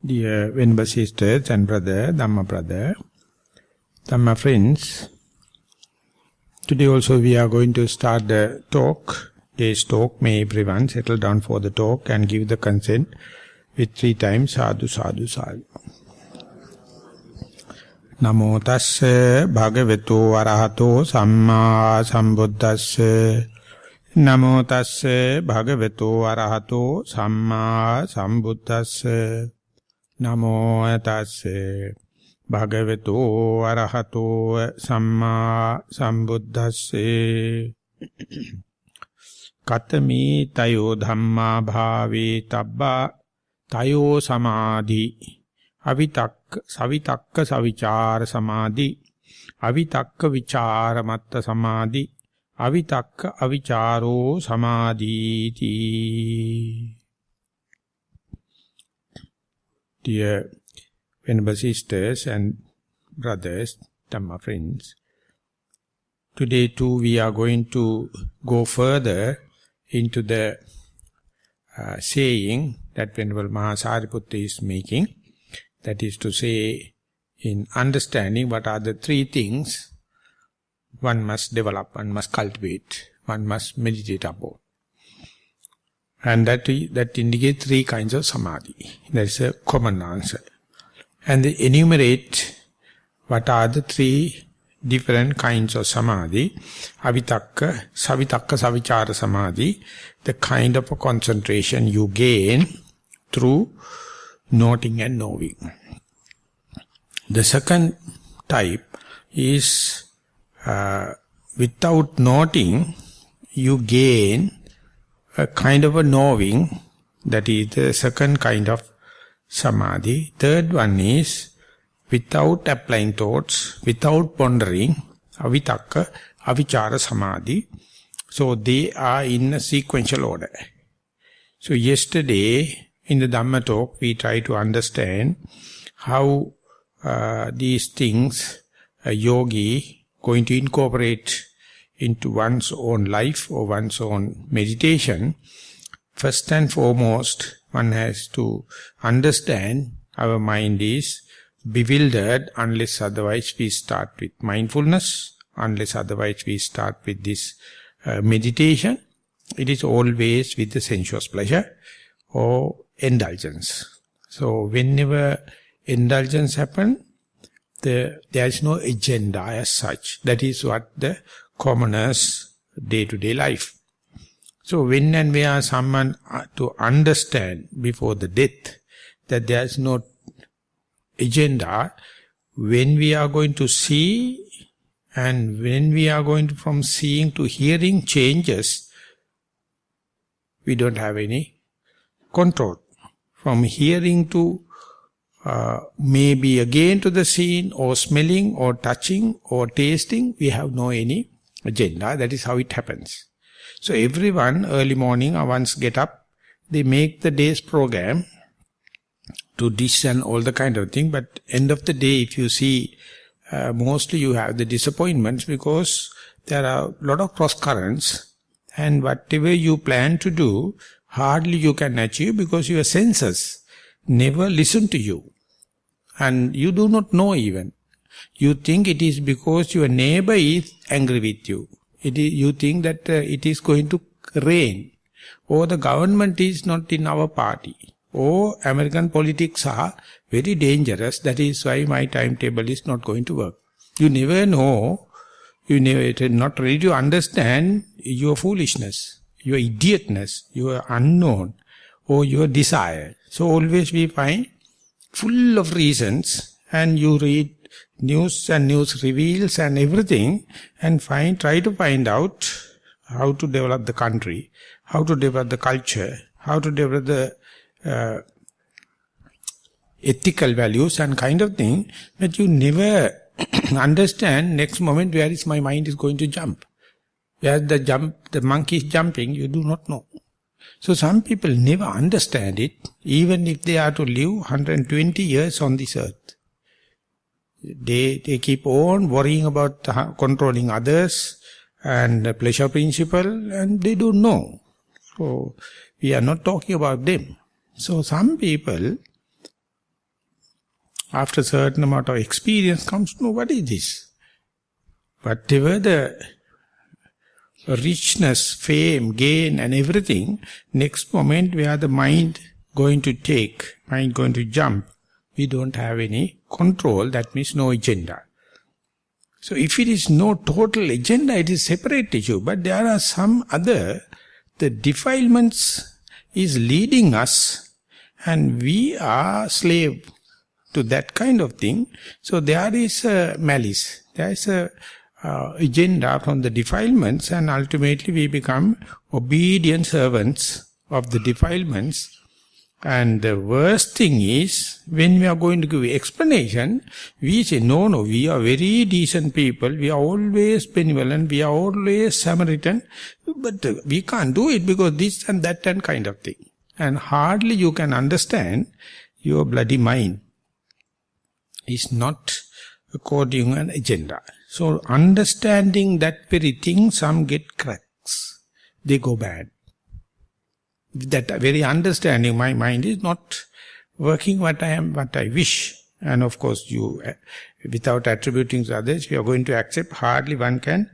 Dear Venerable Sisters and Brother, Dhamma friends, today also we are going to start the talk, day's talk. May everyone settle down for the talk and give the consent with 3 times sadhu, sadhu, sadhu. Namo tasse bhagavato arahato samma sambuddhasse. Namo tasse bhagavato arahato samma sambuddhasse. Namo tasse bhagavato arahato samma sambuddhasse. Katami tayo dhamma bhavi tabba tayo samadhi. Avitakka savichara samadhi. Avitakka vichara matta samadhi. Avitakka avicharo samadhi. Dear Venerable Sisters and Brothers, Dhamma friends, today too we are going to go further into the saying that Venerable Maha is making. That is to say, in understanding what are the 3 things one must develop, one must cultivate, one must meditate upon. And that indicates 3 kinds of samadhi. That is a common answer. And they enumerate what are the 3 different kinds of samadhi. Avitakka, savitakka, savichara samadhi, the kind of a concentration you gain through noting and knowing. The second type is without noting, you gain a kind of a knowing, that is the second kind of samadhi. Third one is without applying thoughts, without pondering, avitakka, avichara samadhi. So they are in a sequential order. So yesterday in the Dhamma talk we try to understand how these things a yogi going to incorporate into one's own life or one's own meditation. First and foremost, one has to understand our mind is bewildered unless otherwise we start with mindfulness, unless otherwise we start with this meditation. It is always with the sensuous pleasure or indulgence. So whenever indulgence happens, there is no agenda as such. That is what the commoners day-to-day life. So when and where someone to understand before the death that there is no agenda, when we are going to see and when we are going to from seeing to hearing changes, we don't have any control. From hearing to maybe again to the seeing or smelling or touching or tasting, we have no any agenda. That is how it happens. So everyone early morning or once get up, they make the day's program to dish and all the kind of thing. But end of the day, if you see, mostly you have the disappointments because there are a lot of cross currents, and whatever you plan to do, hardly you can achieve because your senses never listen to you. And you do not know even. You think it is because your neighbor is angry with you. You think that it is going to rain. Or the government is not in our party. Or American politics are very dangerous. That is why my timetable is not going to work. You never know. You never not ready to understand your foolishness, your idiotness, your unknown, or your desire. So always we find full of reasons, and you read news and news reveals and everything, and try to find out how to develop the country, how to develop the culture, how to develop the ethical values and kind of thing, but you never understand next moment where is my mind is going to jump. Where the monkey is jumping, you do not know. So some people never understand it, even if they are to live 120 years on this earth. They keep on worrying about controlling others and the pleasure principle, and they don't know. So we are not talking about them. So some people After a certain amount of experience comes, no, what is this? Whatever the richness, fame, gain and everything, next moment where the mind going to jump, we don't have any control, that means no agenda. So if it is no total agenda, it is separate issue, but there are some other, the defilements is leading us and we are slave to that kind of thing. So there is a malice, there is a agenda from the defilements, and ultimately we become obedient servants of the defilements. And the worst thing is, when we are going to give explanation, we say, no, we are very decent people, we are always benevolent, we are always Samaritan, but we can't do it because this and that and kind of thing. And hardly you can understand your bloody mind is not according to an agenda. So understanding that very thing, some get cracks, they go bad. That very understanding, my mind is not working what I wish. And of course you, without attributing to others, you are going to accept, hardly one can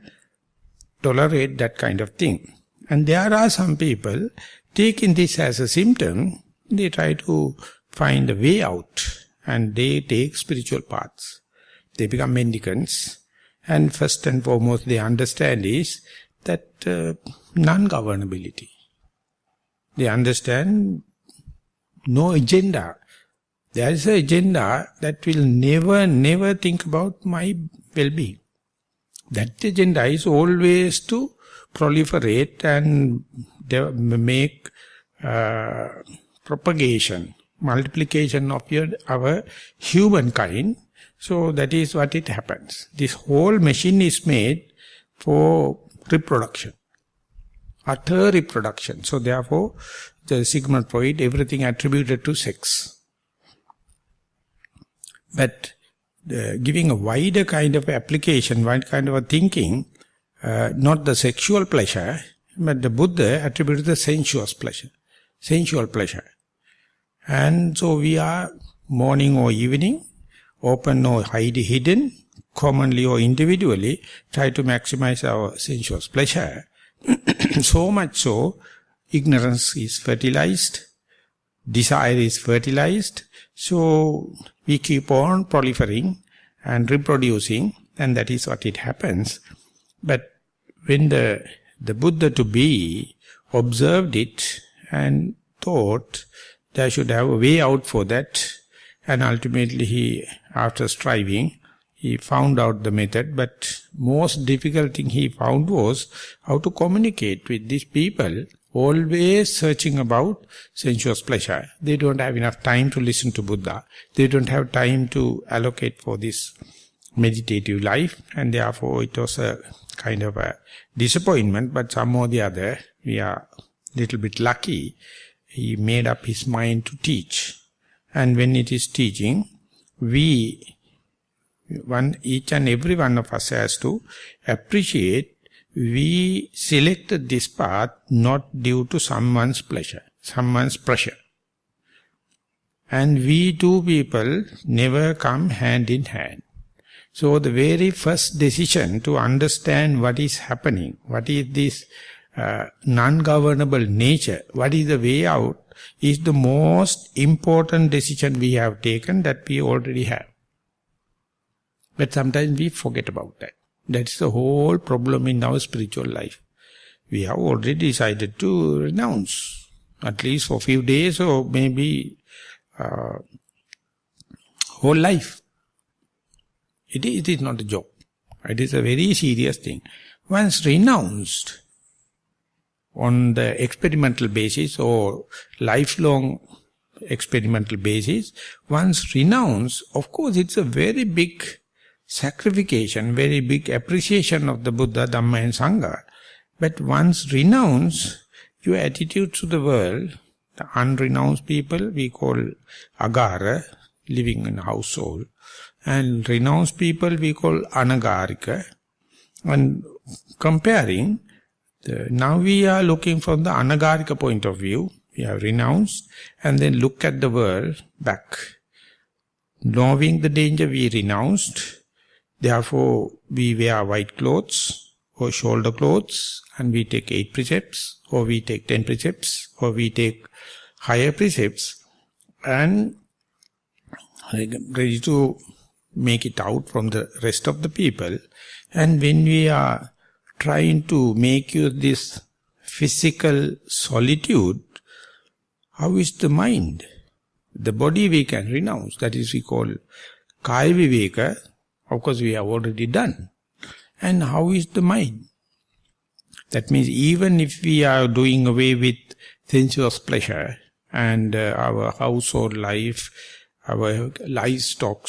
tolerate that kind of thing. And there are some people taking this as a symptom, they try to find a way out and they take spiritual paths. They become mendicants. And first and foremost they understand is that non-governability. They understand no agenda. There is an agenda that will never think about my well-being. That agenda is always to proliferate and make propagation, multiplication of our humankind. So that is what it happens. This whole machine is made for reproduction. Utter reproduction. So therefore, the Sigmund Freud, everything attributed to sex. But giving a wider kind of application, wide kind of a thinking, not the sexual pleasure, but the Buddha attributed the sensuous pleasure, sensual pleasure. And so we are morning or evening, open or hidden, commonly or individually, try to maximize our sensuous pleasure. So much so, ignorance is fertilized, desire is fertilized, so we keep on proliferating and reproducing, and that is what it happens. But when the Buddha to be observed it and thought there should have a way out for that, and ultimately he, after striving, he found out the method, but most difficult thing he found was how to communicate with these people, always searching about sensuous pleasure. They don't have enough time to listen to Buddha. They don't have time to allocate for this meditative life, and therefore it was a kind of a disappointment, but somehow or the other, we are a little bit lucky. He made up his mind to teach. And when it is teaching, each and every one of us has to appreciate we selected this path not due to someone's pleasure, someone's pressure. And we two people never come hand in hand. So the very first decision to understand what is happening, what is this non-governable nature, what is the way out, is the most important decision we have taken that we already have. But sometimes we forget about that. That's the whole problem in our spiritual life. We have already decided to renounce, at least for a few days or maybe whole life. It is not a joke. It is a very serious thing. Once renounced on the experimental basis or lifelong experimental basis, once renounced, of course it's a very big sacrification, very big appreciation of the Buddha, Dhamma and Sangha. But once renounced, your attitude to the world, the unrenounced people we call agara, living in household, and renounced people we call anagarika. And comparing, now we are looking from the anagarika point of view, we have renounced, and then look at the world back. knowing the danger, we renounced. Therefore, we wear white clothes or shoulder clothes, and we take 8 precepts, or we take 10 precepts, or we take higher precepts, and ready to make it out from the rest of the people. And when we are trying to make you this physical solitude, how is the mind? The body we can renounce. That is we call Kaya Viveka. Of course we have already done. And how is the mind? That means even if we are doing away with sensuous pleasure and our household life, our livestock,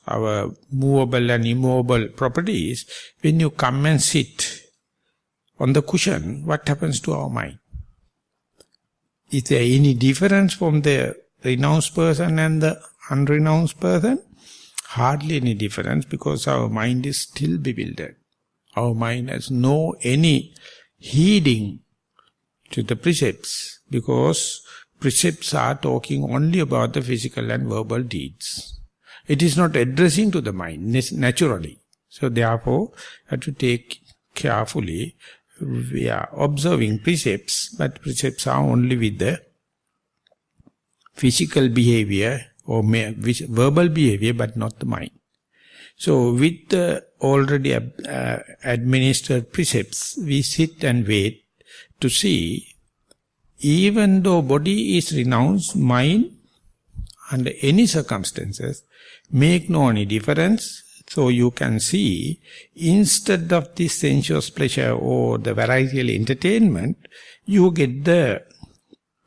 our movable and immovable properties, when you come and sit on the cushion, what happens to our mind? Is there any difference from the renounced person and the unrenounced person? Hardly any difference, because our mind is still bewildered. Our mind has no any heeding to the precepts, because precepts are talking only about the physical and verbal deeds. It is not addressing to the mind naturally. So therefore, have to take carefully. We are observing precepts, but precepts are only with the physical behavior or verbal behavior, but not the mind. So with the already administered precepts, we sit and wait to see, even though body is renounced, mind under any circumstances make no any difference. So you can see, instead of the sensuous pleasure or the varietal entertainment, you get the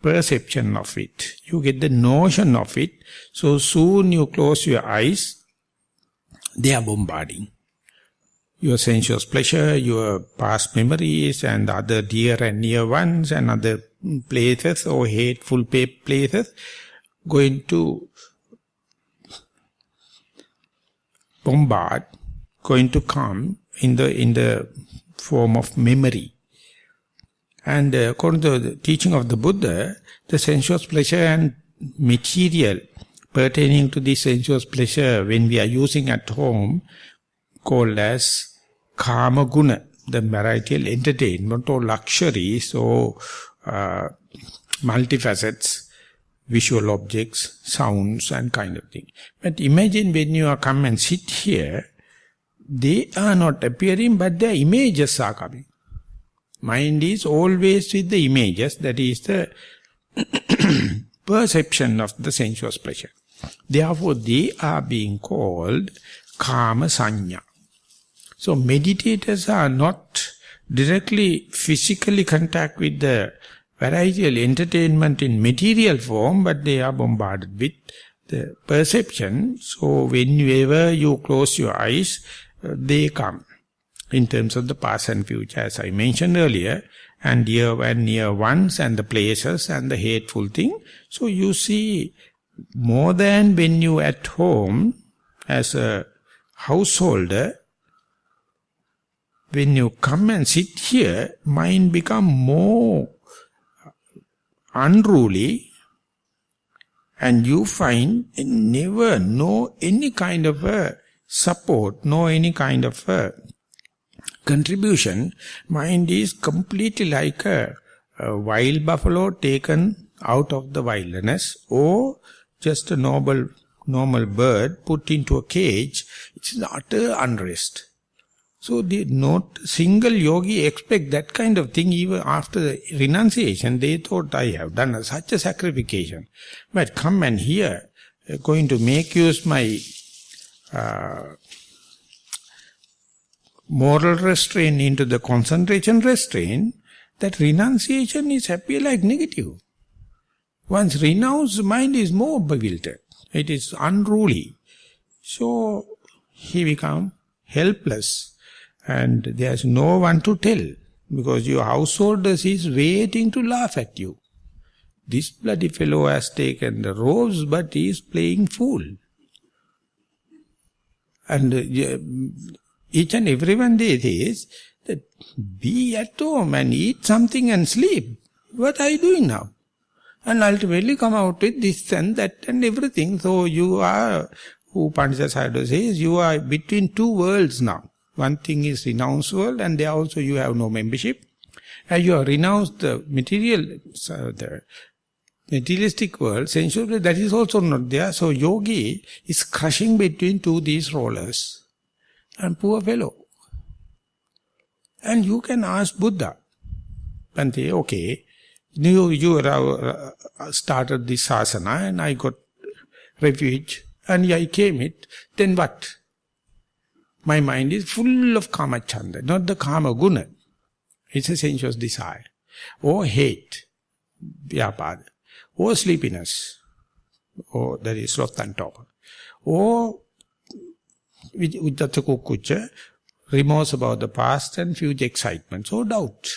perception of it. You get the notion of it. So soon you close your eyes, they are bombarding. Your sensuous pleasure, your past memories and other dear and near ones and other places or hateful places going to bombard, going to come in the form of memory. And according to the teaching of the Buddha, the sensuous pleasure and material pertaining to the sensuous pleasure when we are using at home, called as Kama Guna, the varietal entertainment or luxuries or multifacets, visual objects, sounds and kind of thing. But imagine when you are come and sit here, they are not appearing, but their images are coming. Mind is always with the images, that is the perception of the sensuous pleasure. Therefore, they are being called Kama Sanya. So meditators are not directly physically contact with the varietal entertainment in material form, but they are bombarded with the perception. So whenever you close your eyes, they come in terms of the past and future, as I mentioned earlier, and dear and near ones and the places and the hateful thing. So you see, more than when you at home as a householder, when you come and sit here, mind become more unruly, and you find never no any kind of a support, no any kind of a contribution. Mind is completely like a wild buffalo taken out of the wilderness, or just a normal bird put into a cage. It's utter unrest. So not single yogi expect that kind of thing. Even after the renunciation, they thought, I have done such a sacrification. But come and here, going to make use my moral restraint into the concentration restraint, that renunciation is appear like negative. Once renounced, mind is more bewildered. It is unruly. So he become helpless. And there's no one to tell, because your householders is waiting to laugh at you. This bloody fellow has taken the robes, but he is playing fool. And each and everyone they says that be at home and eat something and sleep. What are you doing now? And ultimately come out with this and that and everything. So you are Upanishad Sayadaw says, you are between two worlds now. One thing is renounce world, and there also you have no membership. And you have renounced the materialistic world, sensual world, that is also not there. So yogi is crushing between these rollers. And poor fellow. And you can ask Buddha. And say, okay, you started this asana and I got refuge and I came it. Then what? My mind is full of kama chanda, not the kama guna. It's a sensuous desire. Or hate, vyapada. Or sleepiness. Or that is sloth and torpor. Or uddhacca remorse about the past and future excitement. So doubt.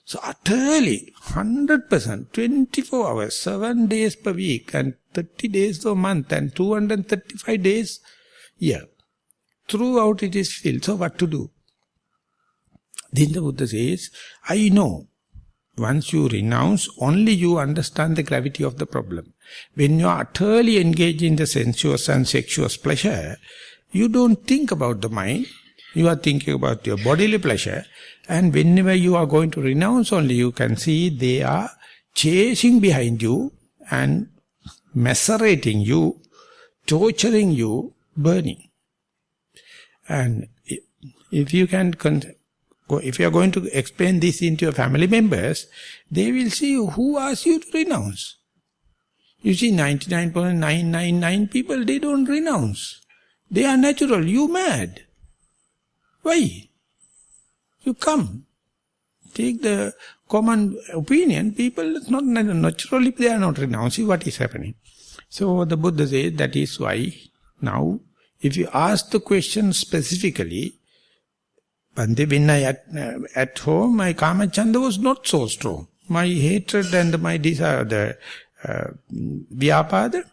So utterly, 100%, 24 hours, 7 days per week and 30 days a month and 235 days a year. Throughout it is filled. So what to do? Then the Buddha says, I know. Once you renounce, only you understand the gravity of the problem. When you are utterly engaged in the sensuous and sexuous pleasure, you don't think about the mind. You are thinking about your bodily pleasure. And whenever you are going to renounce only, you can see they are chasing behind you and macerating you, torturing you, burning. And if you can, if you are going to explain this into your family members, they will see who asked you to renounce. You see 99.999 people, they don't renounce. They are natural. You mad. Why? You come. Take the common opinion. People, not naturally, they are not renouncing what is happening. So the Buddha says that is why now, if you ask the question specifically, when I at home, my kama chanda was not so strong. My hatred and my desire, the vyapada,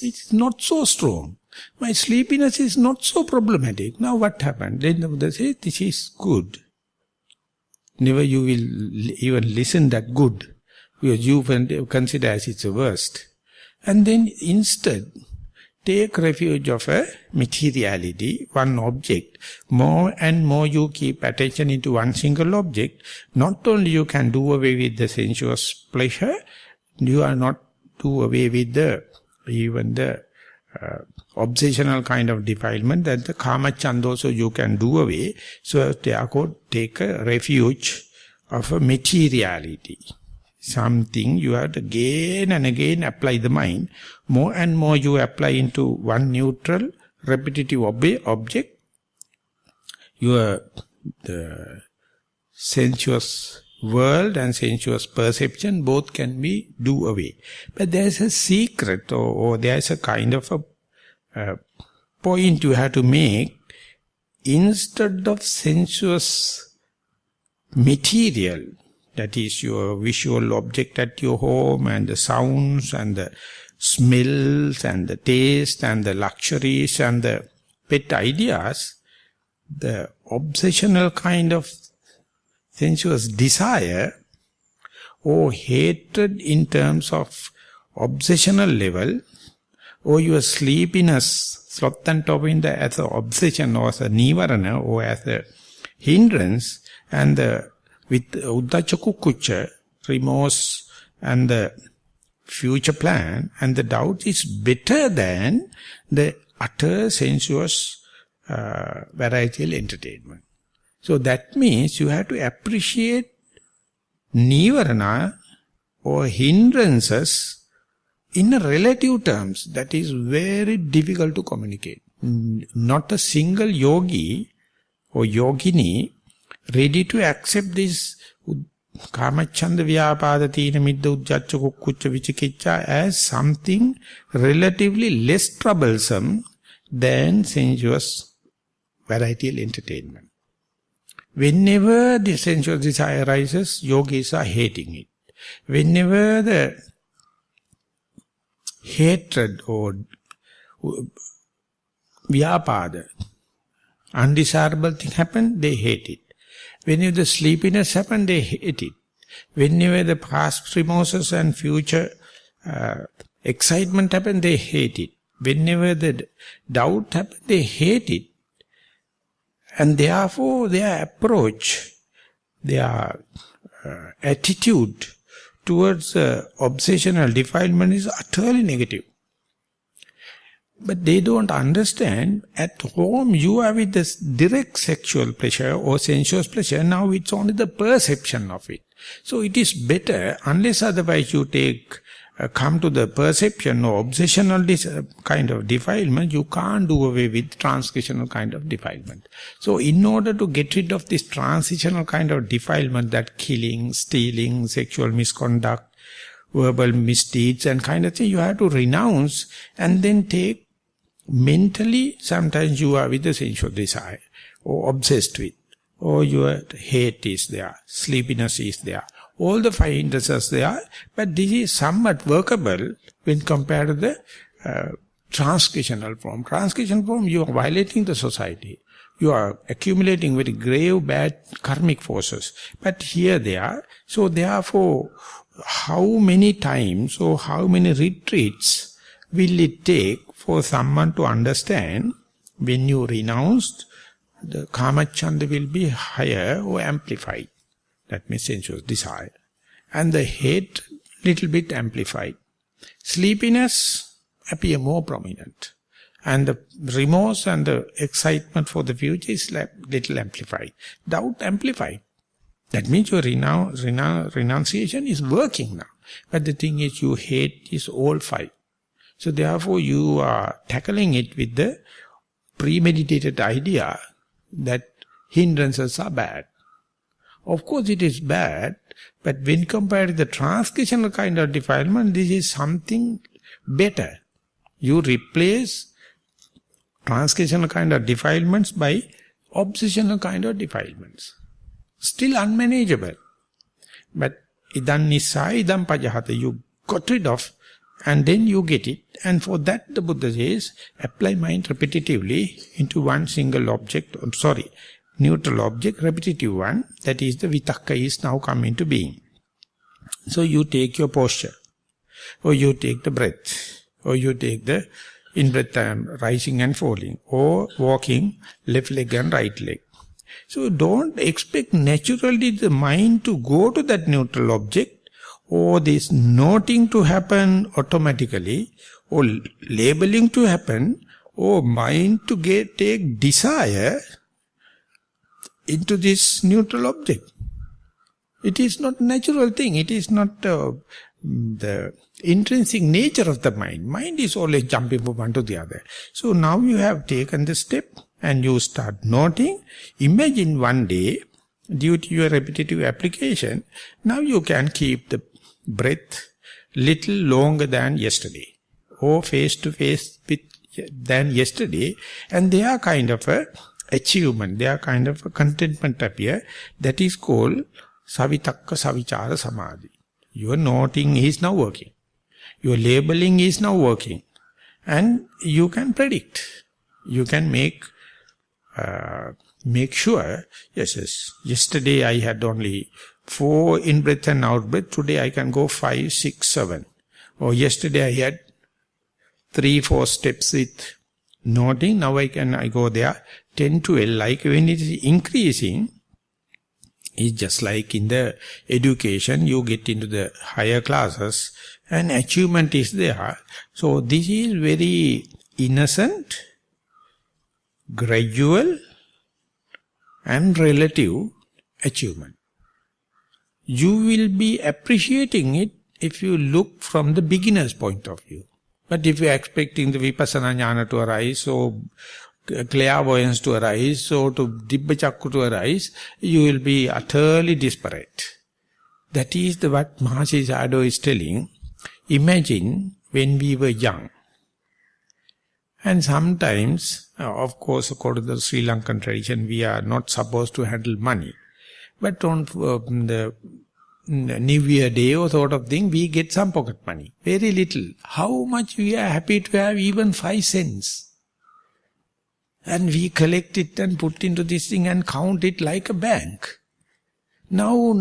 it's not so strong. My sleepiness is not so problematic. Now what happened? Then the Buddha says, this is good. Never you will even listen that good, because you consider as it's the worst. And then instead, take refuge of a materiality, one object. More and more you keep attention into one single object, not only you can do away with the sensuous pleasure, you are not do away with even the obsessional kind of defilement, that the kama chanda also you can do away. So therefore take a refuge of a materiality. Something you have to again and again apply the mind. More and more you apply into one neutral, repetitive object. The sensuous world and sensuous perception both can be do away. But there's a secret or there's a kind of a point you have to make. Instead of sensuous material, that is your visual object at your home and the sounds and the smells and the taste and the luxuries and the pet ideas, the obsessional kind of sensuous desire or hatred in terms of obsessional level, or your sleepiness, sloth and torpor as an obsession or as a Nissarana or as a hindrance, and with uddhacca, remorse and the future plan and the doubt is better than the utter sensuous varietal entertainment. So that means you have to appreciate Nissarana or hindrances in a relative terms. That is very difficult to communicate. Not a single yogi or yogini ready to accept this Kamachanda Vyapada Tina Midda Uddhacca Kukkucca Vicikicca as something relatively less troublesome than sensuous varietal entertainment. Whenever the sensuous desire arises, yogis are hating it. Whenever the hatred or vyapada, undesirable thing happen, they hate it. Whenever the sleepiness happen, they hate it. Whenever the past remorses and future excitement happen, they hate it. Whenever the doubt happens, they hate it. And therefore their approach, their attitude towards obsessional defilement is utterly negative. But they don't understand, at home you are with this direct sexual pleasure or sensuous pleasure, now it's only the perception of it. So it is better, unless otherwise you come to the perception or obsessional kind of defilement, you can't do away with transgressional kind of defilement. So in order to get rid of this transitional kind of defilement, that killing, stealing, sexual misconduct, verbal misdeeds and kind of thing, you have to renounce and then take mentally, sometimes you are with the sensual desire or obsessed with, or your hate is there, sleepiness is there. All the five hindrances there, but this is somewhat workable when compared to the transgressional form. Transgressional form, you are violating the society. You are accumulating very grave, bad karmic forces. But here they are. So therefore, how many times or how many retreats will it take for someone to understand when you renounced, the kamachanda will be higher or amplified. That means sensuous desire. And the hate little bit amplified. Sleepiness appear more prominent. And the remorse and the excitement for the future is little amplified. Doubt amplified. That means your renunciation is working now. But the thing is, you hate is all five. So therefore you are tackling it with the premeditated idea that hindrances are bad. Of course it is bad, but when compared to the transgressional kind of defilement, this is something better. You replace transgressional kind of defilements by obsessional kind of defilements. Still unmanageable. But idam nissaya idam pajahata, you got rid of, and then you get it. And for that the Buddha says, apply mind repetitively into one single object, neutral object, repetitive one, that is the vitakka is now come into being. So you take your posture, or you take the breath, or you take the in-breath rising and falling, or walking left leg and right leg. So don't expect naturally the mind to go to that neutral object, or this noting to happen automatically, or labeling to happen, or mind to take desire into this neutral object. It is not a natural thing. It is not the intrinsic nature of the mind. Mind is always jumping from one to the other. So now you have taken the step and you start noting. Imagine one day, due to your repetitive application, now you can keep the breath little longer than yesterday, or face to face with than yesterday, and they are kind of a achievement, they are kind of a contentment appear. That is called savitakka savichara samadhi. Your noting is now working. Your labeling is now working. And you can predict. You can make sure, yes, yesterday I had only 4 in-breath and out-breath, today I can go 5, 6, 7. Or yesterday I had 3, 4 steps with noting, now I go there 10 to 12, like when it is increasing, it's just like in the education, you get into the higher classes and achievement is there. So this is very innocent, gradual and relative achievement. You will be appreciating it if you look from the beginner's point of view. But if you are expecting the vipassana jnana to arise, or clairvoyance to arise, or to dibba chakku to arise, you will be utterly disparate. That is what Mahasi Sayadaw is telling. Imagine when we were young. And sometimes, of course, according to the Sri Lankan tradition, we are not supposed to handle money. But on the New Year day or sort of thing, we get some pocket money. Very little. How much we are happy to have even 5 cents. And we collect it and put into this thing and count it like a bank. Now,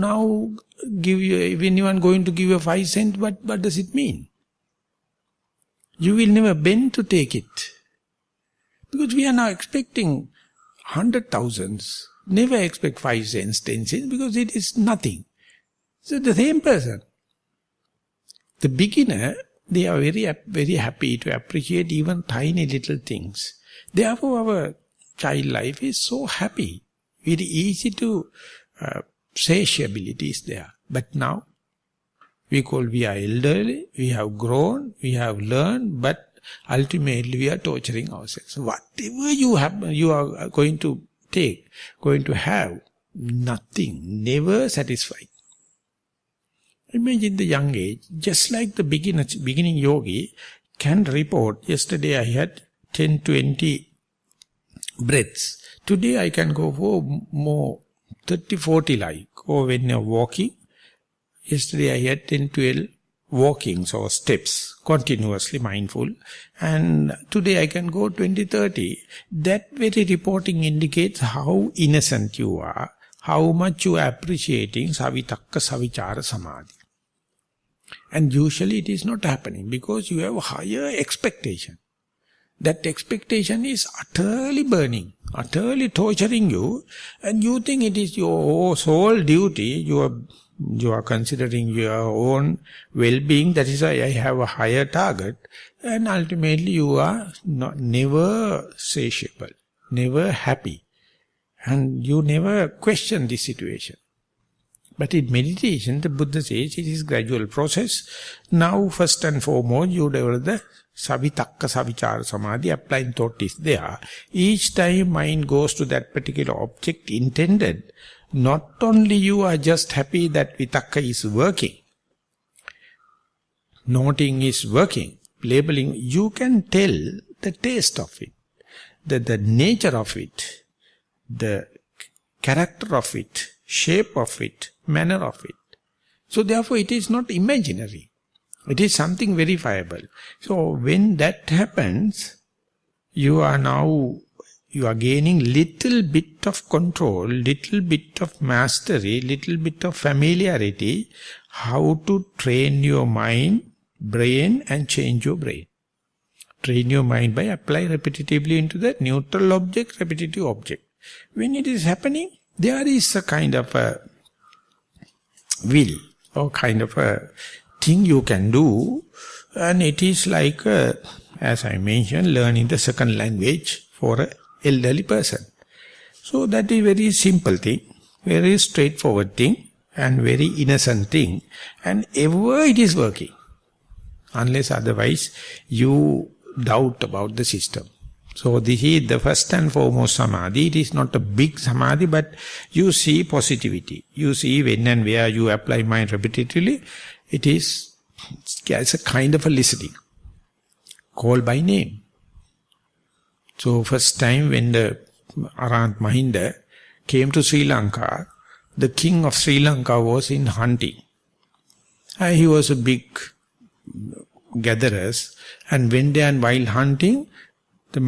if anyone going to give you 5 cents, what does it mean? You will never bend to take it. Because we are now expecting 100,000s. Never expect 5 cents, 10 cents, because it is nothing. So the same person. The beginner, they are very happy to appreciate even tiny little things. Therefore our child life is so happy. Very easy to satiability is there. But now, we are elderly, we have grown, we have learned, but ultimately we are torturing ourselves. Whatever you are going to take, going to have, nothing, never satisfied. Imagine the young age, just like the beginning yogi can report, yesterday I had 10, 20 breaths. Today I can go for more, 30, 40 like. Or when you're walking, yesterday I had 10, 12 walkings or steps, continuously mindful. And today I can go 20, 30. That very reporting indicates how innocent you are, how much you are appreciating savitakka savichara samadhi. And usually it is not happening because you have a higher expectation. That expectation is utterly burning, utterly torturing you, and you think it is your sole duty, you are considering your own well-being, that is why I have a higher target, and ultimately you are never satiable, never happy, and you never question this situation. But in meditation, the Buddha says it is gradual process. Now, first and foremost, you develop the savitakka savichara samadhi, applying thought is there. Each time mind goes to that particular object intended, not only you are just happy that vitakka is working, noting is working, labeling, you can tell the taste of it, the nature of it, the character of it, shape of it, manner of it. So therefore it is not imaginary. It is something verifiable. So when that happens, you are gaining little bit of control, little bit of mastery, little bit of familiarity, how to train your mind, brain and change your brain. Train your mind by applying repetitively into the neutral object, repetitive object. When it is happening, there is a kind of a will or kind of a thing you can do, and it is like, as I mentioned, learning the second language for an elderly person. So that is very simple thing, very straightforward thing, and very innocent thing, and ever it is working, unless otherwise you doubt about the system. So this is the first and foremost samadhi. It is not a big samadhi, but you see positivity. You see when and where you apply mind repetitively, it is as a kind of a listening, call by name. So first time when the Arahant Mahinda came to Sri Lanka, the king of Sri Lanka was in hunting. He was a big gatherer, and when they are while hunting, the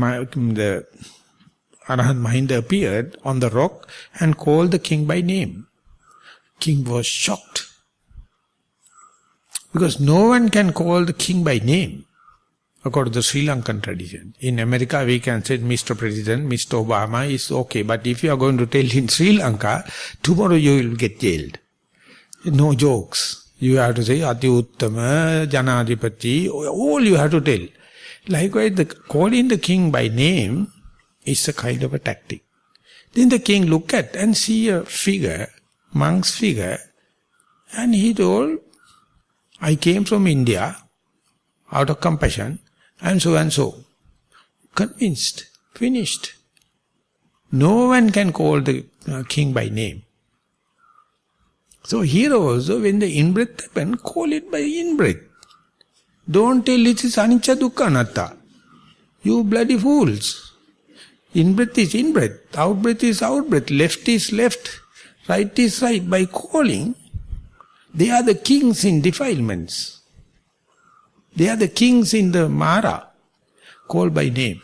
Arahant Mahinda appeared on the rock and called the king by name. King was shocked. Because no one can call the king by name, according to the Sri Lankan tradition. In America, we can say Mr. President, Mr. Obama is okay. But if you are going to tell in Sri Lanka, tomorrow you will get jailed. No jokes. You have to say Ati Uttama, Janadipati, all you have to tell. Likewise, calling the king by name is a kind of a tactic. Then the king look at and see a figure, monk's figure, and he told, I came from India, out of compassion, and so. Convinced, finished. No one can call the king by name. So here also, when the in-breath happens, call it by in-breath. Don't tell it is anicca dukkha anatta. You bloody fools. In-breath is in-breath, out-breath is out-breath, left is left, right is right. By calling, they are the kings in defilements. They are the kings in the Mara. Call by name.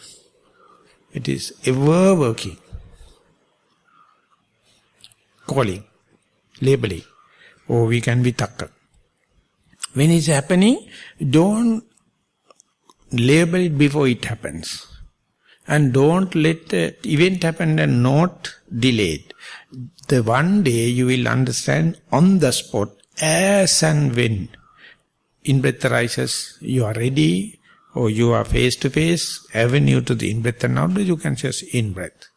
It is ever working. Calling, labeling, or we can be vitakka. When it's happening, don't label it before it happens. And don't let the event happen and not delayed. The one day you will understand on the spot, as and when in-breath arises, you are ready, or you are face-to-face, avenue to the in-breath and out-breath, you can just in-breath.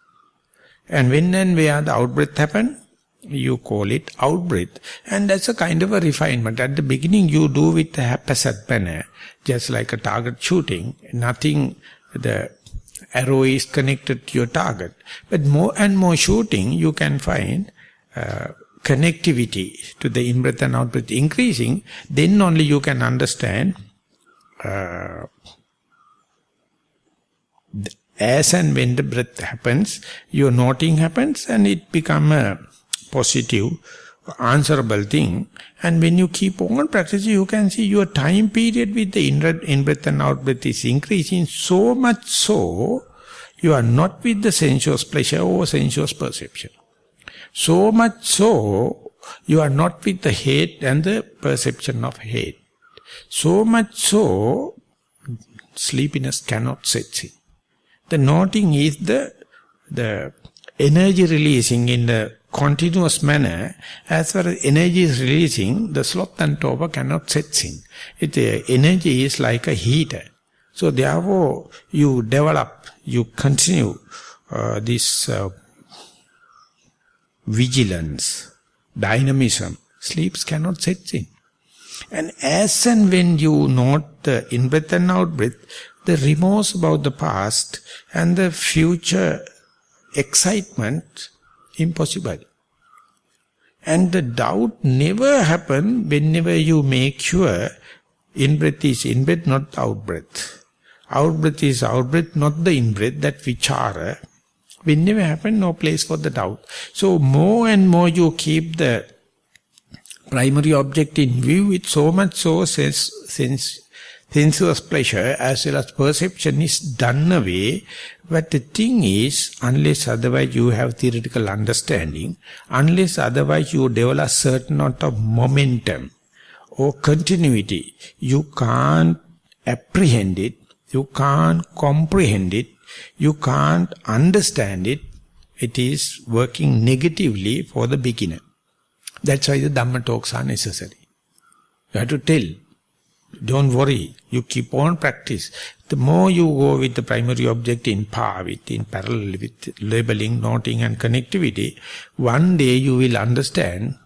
And when and where the out-breath happen, you call it out-breath. And that's a kind of a refinement. At the beginning you do with a haphazard manner, just like a target shooting. Nothing, the arrow is connected to your target. But more and more shooting, you can find connectivity to the in-breath and out-breath increasing. Then only you can understand as and when the breath happens, your noting happens and it becomes a positive, answerable thing. And when you keep on practicing, you can see your time period with the in-breath and out-breath is increasing, so much so, you are not with the sensuous pleasure or sensuous perception. So much so, you are not with the hate and the perception of hate. So much so, sleepiness cannot set in. The noting is the energy releasing in the continuous manner. As far as energy is releasing, the sloth and torpor cannot set in. The energy is like a heater. So therefore, you develop, you continue this vigilance, dynamism. Sleeps cannot set in. And as and when you note the in-breath and out-breath, the remorse about the past and the future excitement, impossible. And the doubt never happen whenever you make sure in-breath is in-breath, not out-breath. Out-breath is out-breath, not the in-breath, that vichara. Whenever happen, no place for the doubt. So more and more you keep the primary object in view, with so much so sensuous pleasure as well as perception is done away. But the thing is, unless otherwise you have theoretical understanding, unless otherwise you develop certain amount of momentum or continuity, you can't apprehend it, you can't comprehend it, you can't understand it. It is working negatively for the beginner. That's why the Dhamma talks are necessary. You have to tell. Don't worry. You keep on practice. The more you go with the primary object in par, in parallel with labeling, noting and connectivity, one day you will understand,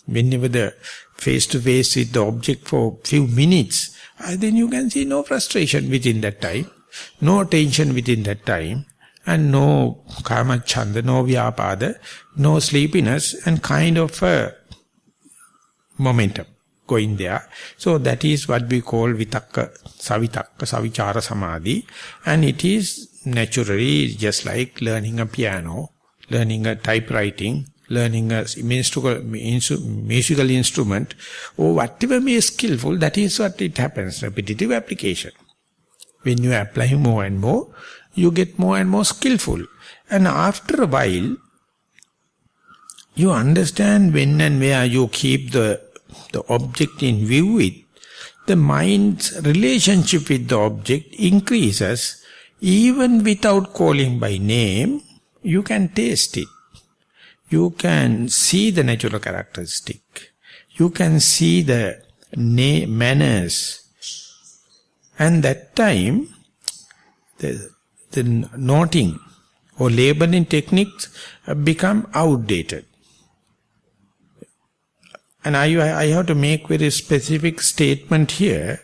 whenever the face-to-face with the object for few minutes, then you can see no frustration within that time, no tension within that time, and no kama chanda, no vyapada, no sleepiness, and kind of a momentum going there. So that is what we call vitakka, savichara samadhi, and it is naturally just like learning a piano, learning a typewriting, learning a musical instrument, or whatever may be skillful, that is what it happens, repetitive application. When you apply more and more, you get more and more skillful. And after a while, you understand when and where you keep the object in view with, the mind's relationship with the object increases. Even without calling by name, you can taste it. You can see the natural characteristic. You can see the manners. And that time, the noting or labeling techniques become outdated. And I have to make very specific statement here.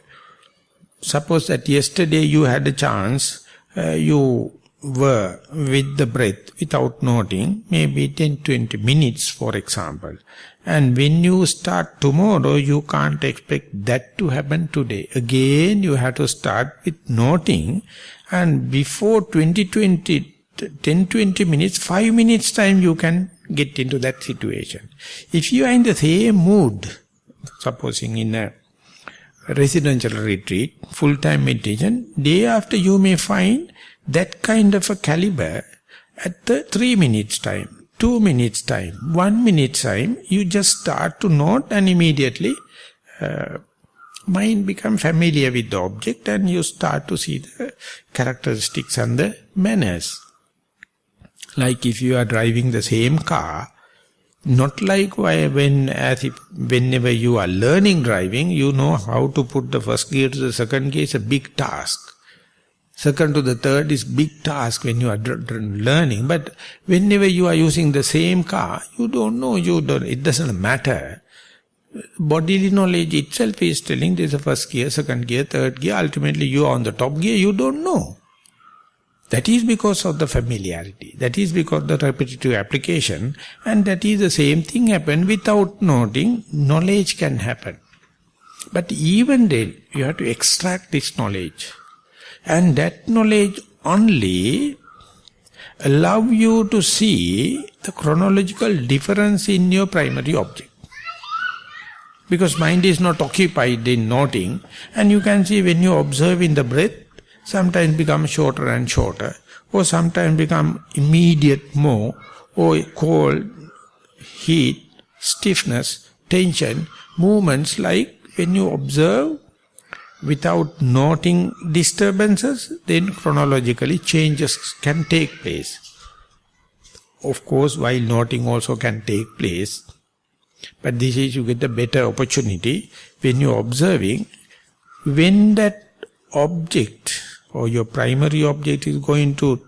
Suppose that yesterday you had a chance, you were with the breath without noting, maybe 10-20 minutes for example. And when you start tomorrow, you can't expect that to happen today. Again, you have to start with noting, and before 10-20 minutes, 5 minutes time you can get into that situation. If you are in the same mood, supposing in a residential retreat, full-time meditation, day after you may find that kind of a caliber at the 3 minutes time, 2 minutes time, 1 minute time, you just start to note and immediately mind becomes familiar with the object and you start to see the characteristics and the manners. Like if you are driving the same car, not like whenever you are learning driving, you know how to put the first gear to the second gear is a big task. Second to the third is big task when you are learning. But whenever you are using the same car, you don't know, it doesn't matter. Bodily knowledge itself is telling there's a first gear, second gear, third gear. Ultimately you are on the top gear, you don't know. That is because of the familiarity. That is because of the repetitive application. And that is the same thing happen without noting. Knowledge can happen. But even then, you have to extract this knowledge. And that knowledge only allow you to see the chronological difference in your primary object. Because mind is not occupied in noting, and you can see when you observe in the breath, sometimes become shorter and shorter, or sometimes become immediate more, or cold, heat, stiffness, tension, movements like when you observe without noting disturbances, then chronologically changes can take place. Of course, while noting also can take place, but this is you get a better opportunity when you're observing, when that object or your primary object is going to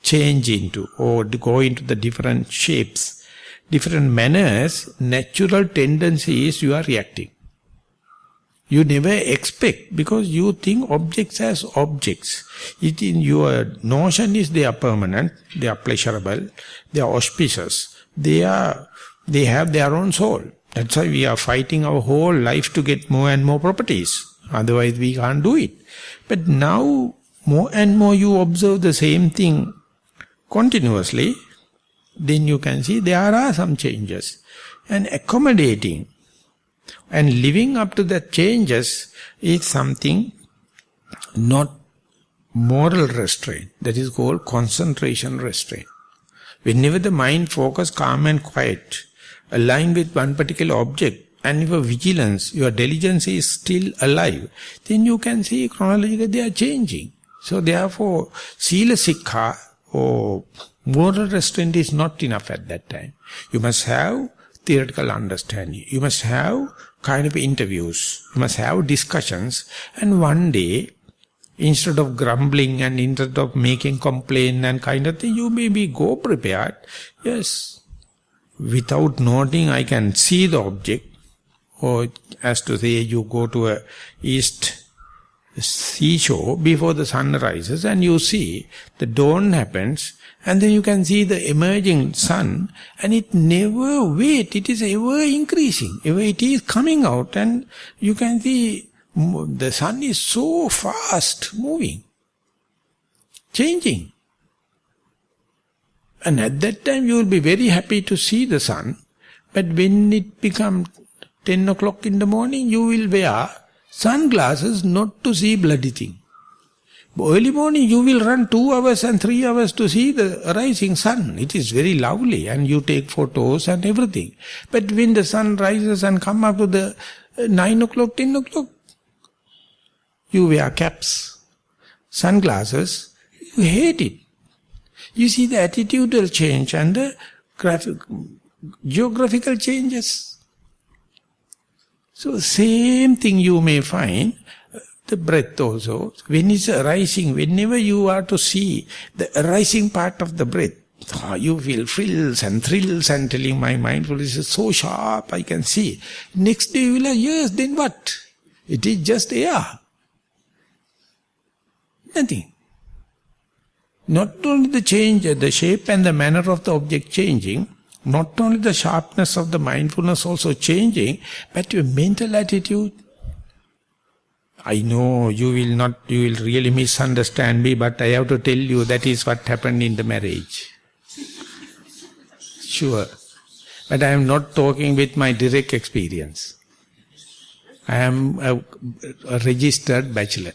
change into or go into the different shapes, different manners, natural tendencies you are reacting. You never expect because you think objects as objects. It in your notion is they are permanent, they are pleasurable, they are auspicious, they have their own soul. That's why we are fighting our whole life to get more and more properties. Otherwise we can't do it. But now more and more you observe the same thing continuously, then you can see there are some changes. And accommodating and living up to the changes is something not moral restraint. That is called concentration restraint. Whenever the mind focus calm and quiet, aligned with one particular object, and your vigilance, your diligence is still alive, then you can see chronologically they are changing. So therefore, sila sikha or moral restraint is not enough at that time. You must have theoretical understanding. You must have kind of interviews. You must have discussions. And one day, instead of grumbling and instead of making complaint and kind of thing, you maybe go prepared. Yes, without noting, I can see the object. Or as to say, you go to a east seashore before the sun rises and you see the dawn happens and then you can see the emerging sun and it never waits, it is ever increasing, ever it is coming out and you can see the sun is so fast moving, changing. And at that time you will be very happy to see the sun, but when it becomes 10 o'clock in the morning, you will wear sunglasses not to see bloody thing. Early morning you will run 2 hours and 3 hours to see the rising sun. It is very lovely and you take photos and everything. But when the sun rises and come up to the 9 o'clock, 10 o'clock, you wear caps, sunglasses, you hate it. You see the attitudinal change and the geographical changes. So same thing you may find, the breath also. When it's arising, whenever you are to see the arising part of the breath, you feel thrills and telling my mindfulness is so sharp, I can see. Next day you will have, yes, then what? It is just air. Nothing. Not only the change, the shape and the manner of the object changing, not only the sharpness of the mindfulness also changing, but your mental attitude. I know you will really misunderstand me, but I have to tell you that is what happened in the marriage. Sure. But I am not talking with my direct experience. I am a registered bachelor.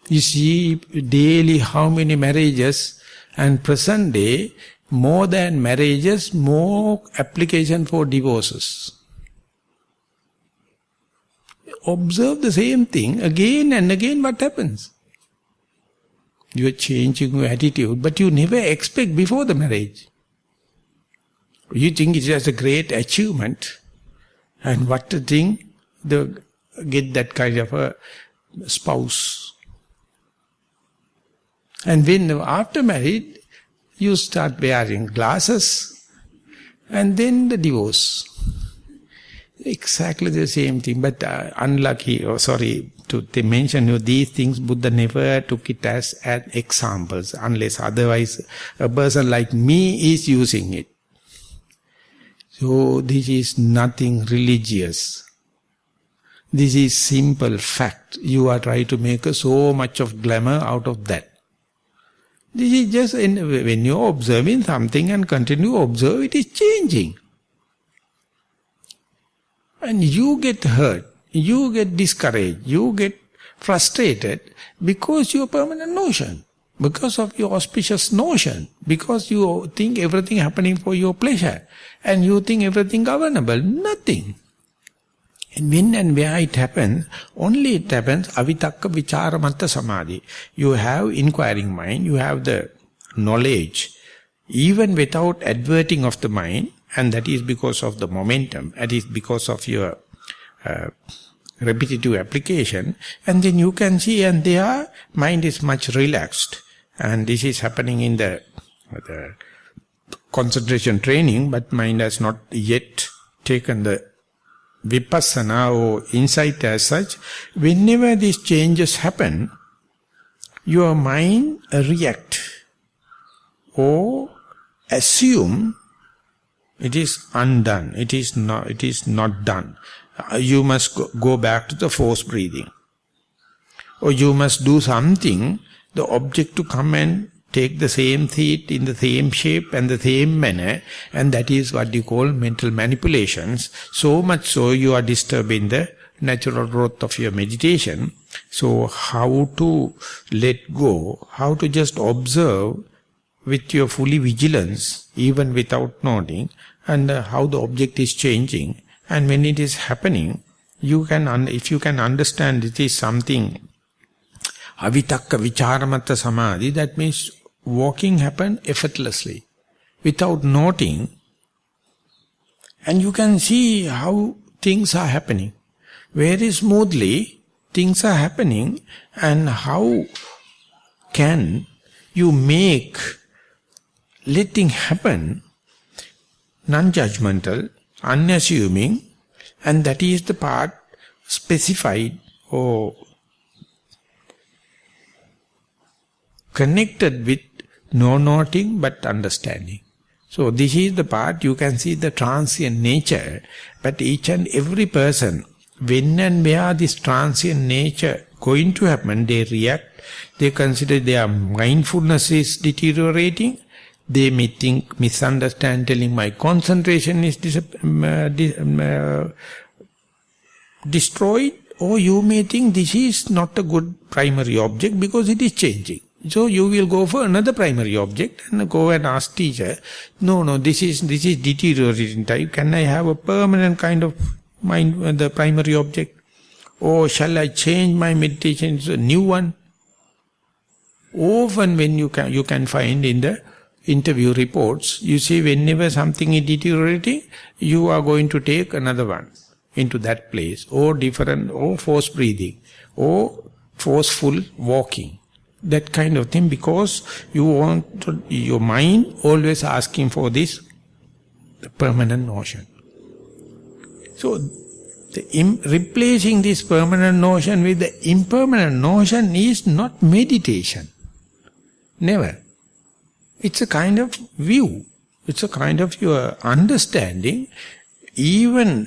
You see daily how many marriages, and present day, more than marriages, more application for divorces. observe the same thing again and again, what happens? You are changing your attitude, but you never expect before the marriage. You think it is a great achievement, and what to think, get that kind of a spouse. And when after married, you start wearing glasses, and then the divorce. Exactly the same thing, but unlucky, to mention you these things, Buddha never took it as examples, unless otherwise a person like me is using it. So this is nothing religious. This is simple fact. You are trying to make so much of glamour out of that. This is just when you are observing something and continue to observe, it is changing. And you get hurt, you get discouraged, you get frustrated because your permanent notion, because of your auspicious notion, because you think everything happening for your pleasure, and you think everything governable. Nothing. And when and where it happens, only it happens avitakka vichara matta samadhi. You have inquiring mind, you have the knowledge, even without adverting of the mind, and that is because of the momentum, that is because of your repetitive application, and then you can see, and their mind is much relaxed. And this is happening in the concentration training, but mind has not yet taken the vipassana or insight as such. Whenever these changes happen, your mind react or assume it is undone, it is not done. You must go back to the forced breathing. Or you must do something, the object to come and take the same seat in the same shape and the same manner, and that is what you call mental manipulations. So much so you are disturbing the natural growth of your meditation. So how to let go, how to just observe with your fully vigilance, even without noting, and how the object is changing. And when it is happening, if you can understand it is something avitakka vicharamata samadhi, that means walking happen effortlessly, without noting, and you can see how things are happening, very smoothly things are happening, and how can you make letting happen non-judgmental, unassuming, and that is the part specified or connected with no noting but understanding. So this is the part you can see the transient nature, but each and every person, when and where this transient nature going to happen, they react, they consider their mindfulness is deteriorating, they may think, misunderstand, telling my concentration is destroyed, or you may think this is not a good primary object because it is changing. So you will go for another primary object and go and ask teacher, no, this is deteriorating type. Can I have a permanent kind of mind, the primary object? Or shall I change my meditation to a new one? Often when you can find in the interview reports, you see whenever something is deteriorating, you are going to take another one into that place, or different, or forced breathing, or forceful walking. That kind of thing, because you want to, your mind always asking for this permanent notion. So replacing this permanent notion with the impermanent notion is not meditation. Never. It's a kind of view. It's a kind of your understanding. Even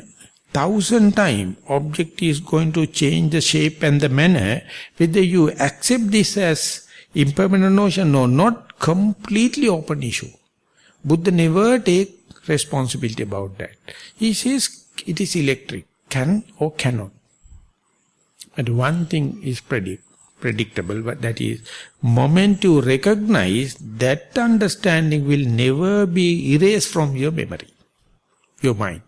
1,000 times object is going to change the shape and the manner, whether you accept this as impermanent notion or not, completely open issue. Buddha never take responsibility about that. He says it is electric, can or cannot. But one thing is predictable, but that is, moment you recognize, that understanding will never be erased from your memory, your mind.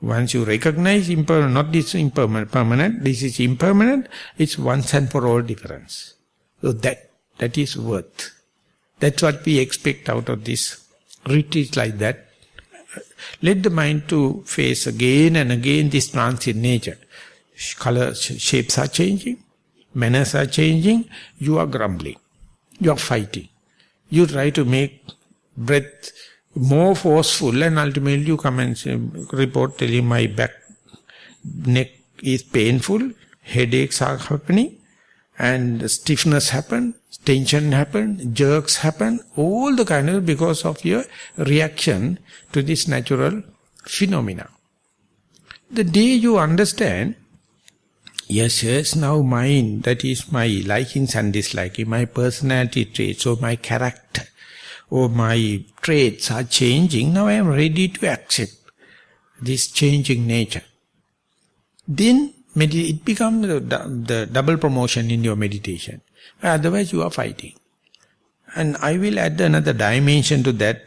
Once you recognize impermanent, not this impermanent, permanent, this is impermanent, it's once and for all difference. So that is worth. That's what we expect out of this retreat like that. Let the mind to face again and again this transient nature. Colors, shapes are changing, manners are changing, you are grumbling, you are fighting. You try to make breath more forceful and ultimately you come and say, report telling my neck is painful, headaches are happening, and stiffness happen, tension happen, jerks happen, all the kind of because of your reaction to this natural phenomena. The day you understand, yes, now mine, that is my likings and disliking, my personality traits or my character or my traits are changing, now I am ready to accept this changing nature. Then it becomes the double promotion in your meditation. Otherwise you are fighting. And I will add another dimension to that.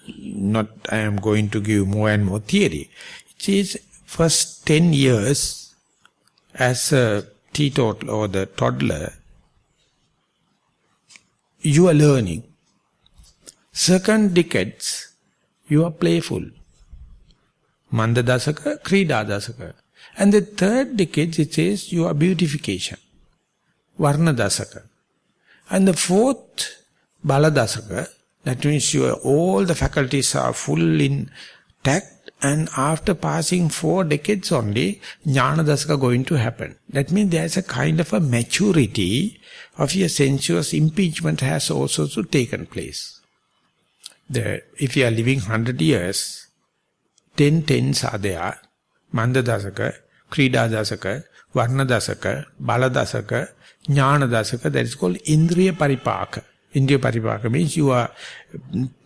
Not I am going to give more and more theory. It is first 10 years as a teetotal or the toddler, you are learning. Second decades, you are playful. Manda dasaka, krida dasaka. And the third decade, it says you are beautification. Varna dasaka. And the fourth, bala dasaka, that means all the faculties are full intact. And after passing 4 decades only, jnana dasaka going to happen. That means there is a kind of a maturity of your sensuous impeachment has also taken place. If you are living 100 years, 10 tens are there. Manda dasaka, krida dasaka, varna dasaka, bala dasaka, jnana dasaka, that is called indriya paripaka. Indriya paripaka means you are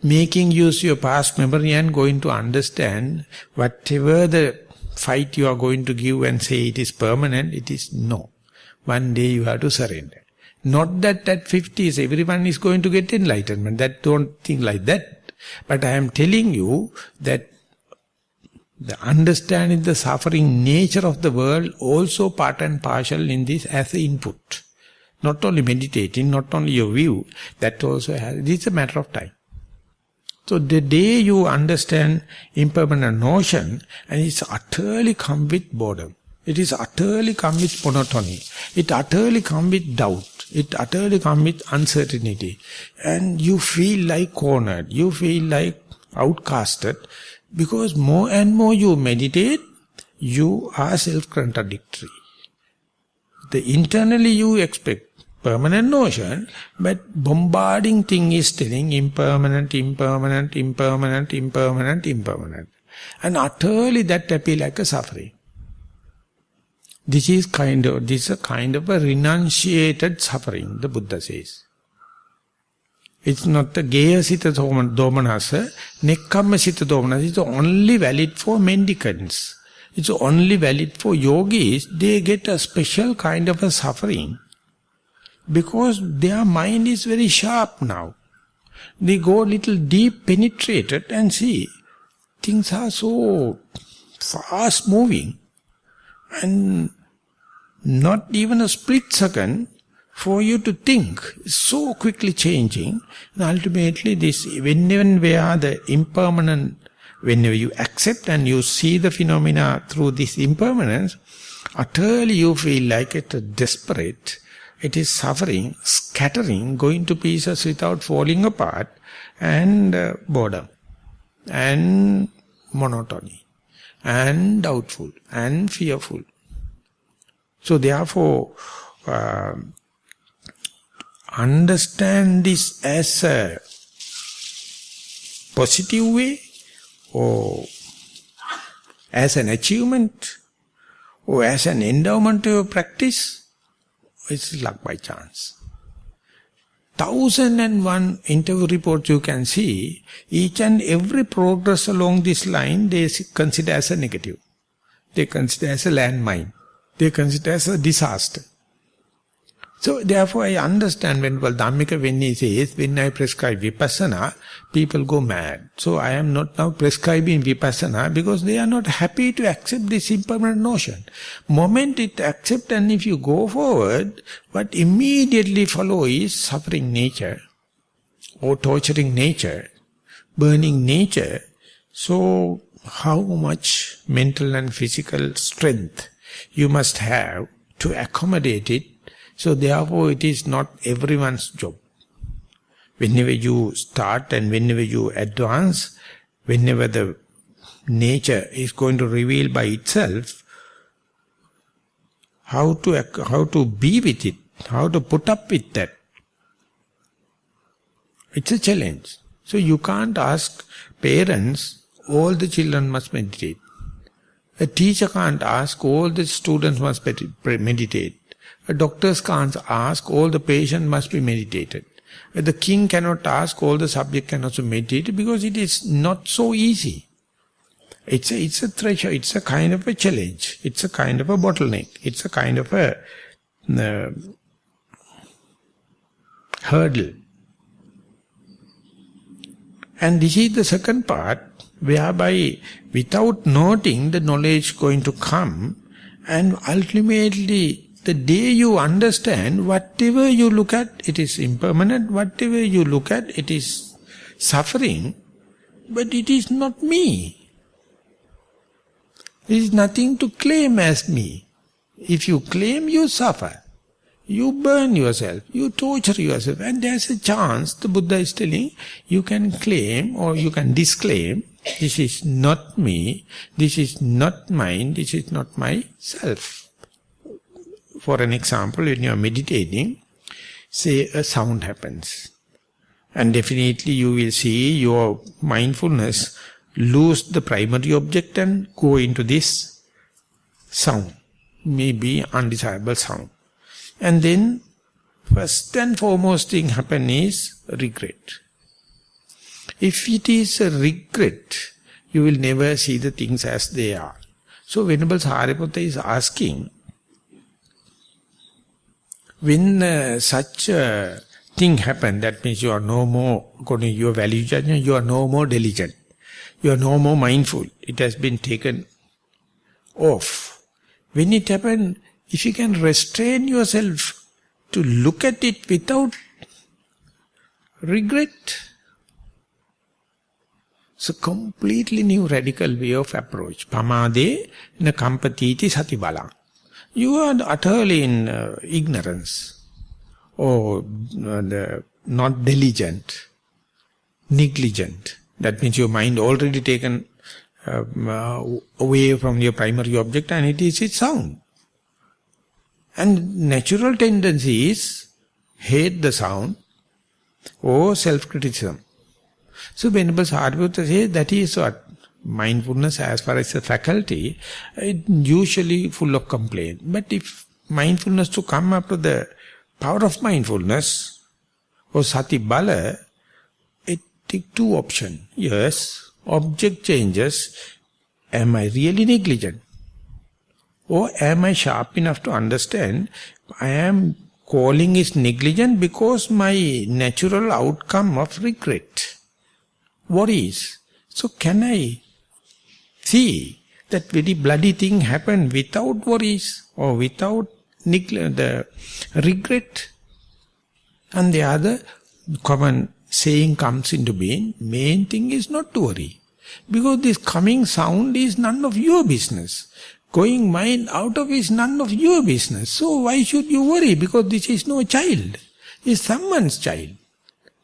making use of your past memory and going to understand whatever the fight you are going to give and say it is permanent, it is no. One day you have to surrender. Not that at 50s everyone is going to get enlightenment. That don't think like that. But I am telling you that the understanding the suffering nature of the world also part and partial in this as an input. Not only meditating, not only your view, that also has, this is a matter of time. So the day you understand impermanent notion, and it's utterly come with boredom, it is utterly come with monotony, it utterly come with doubt, it utterly come with uncertainty, and you feel like cornered, you feel like outcasted, because more and more you meditate, you are self-contradictory. Internally you expect permanent notion, but bombarding thing is telling impermanent, impermanent, impermanent, impermanent, impermanent. And utterly that appears like a suffering. This is a kind of a renunciated suffering, the Buddha says. It's not the Geya Sita Domanasa, Nekkamma Sita Domanasa, it's only valid for mendicants. It's only valid for yogis. They get a special kind of a suffering because their mind is very sharp now. They go a little deep penetrated and see things are so fast moving and not even a split second for you to think, so quickly changing. And ultimately this, whenever the impermanent, whenever you accept and you see the phenomena through this impermanence, utterly you feel like it's desperate, it is suffering, scattering, going to pieces without falling apart, and boredom, and monotony, and doubtful, and fearful. So therefore, understand this as a positive way, or as an achievement, or as an endowment to your practice, it's luck by chance. 1001 interview reports you can see, each and every progress along this line they consider as a negative. They consider as a landmine. They consider as a disaster. So therefore I understand Venerable Dhammika when he says, when I prescribe Vipassana, people go mad. So I am not now prescribing Vipassana because they are not happy to accept this impermanent notion. Moment it accept, and if you go forward, what immediately follow is suffering nature or torturing nature, burning nature. So how much mental and physical strength you must have to accommodate it. So therefore it is not everyone's job. Whenever you start and whenever you advance, whenever the nature is going to reveal by itself, how to be with it, how to put up with that. It's a challenge. So you can't ask parents, all the children must meditate. A teacher can't ask, all the students must meditate. A doctor can't ask, all the patient must be meditated. The king cannot ask, all the subject can also meditate, because it is not so easy. It's a treasure, it's a kind of a challenge, it's a kind of a bottleneck, it's a kind of a hurdle. And this is the second part, whereby without noting the knowledge going to come, and ultimately the day you understand, whatever you look at, it is impermanent, whatever you look at, it is suffering, but it is not me. There is nothing to claim as me. If you claim, you suffer. You burn yourself, you torture yourself, and there's a chance, the Buddha is telling, you can claim or you can disclaim, this is not me, this is not mine, this is not myself. For an example, when you are meditating, say a sound happens. And definitely you will see your mindfulness lose the primary object and go into this sound, maybe undesirable sound. And then, first and foremost thing happen is regret. If it is a regret, you will never see the things as they are. So Venerable Sariputta is asking, when such a thing happen, that means you are no more according to your value judgment, you are no more diligent, you are no more mindful, it has been taken off. When it happens, if you can restrain yourself to look at it without regret, it's a completely new radical way of approach. Pamade na kampatiti satibala. You are utterly in ignorance or not diligent, negligent. That means your mind already taken away from your primary object, and it is its sound. And natural tendency is hate the sound or self-criticism. So Venerable Sariputta says that is what mindfulness, as far as a faculty, it usually full of complaint. But if mindfulness to come up to the power of mindfulness or sati bala, it takes two options. Yes, object changes. Am I really negligent? Or am I sharp enough to understand I am calling it negligent because my natural outcome of regret, worries. So can I see that very bloody thing happen without worries or without the regret? And the other common saying comes into being, main thing is not to worry. Because this coming sound is none of your business. Going mind out of is none of your business. So why should you worry? Because this is no child. It's someone's child.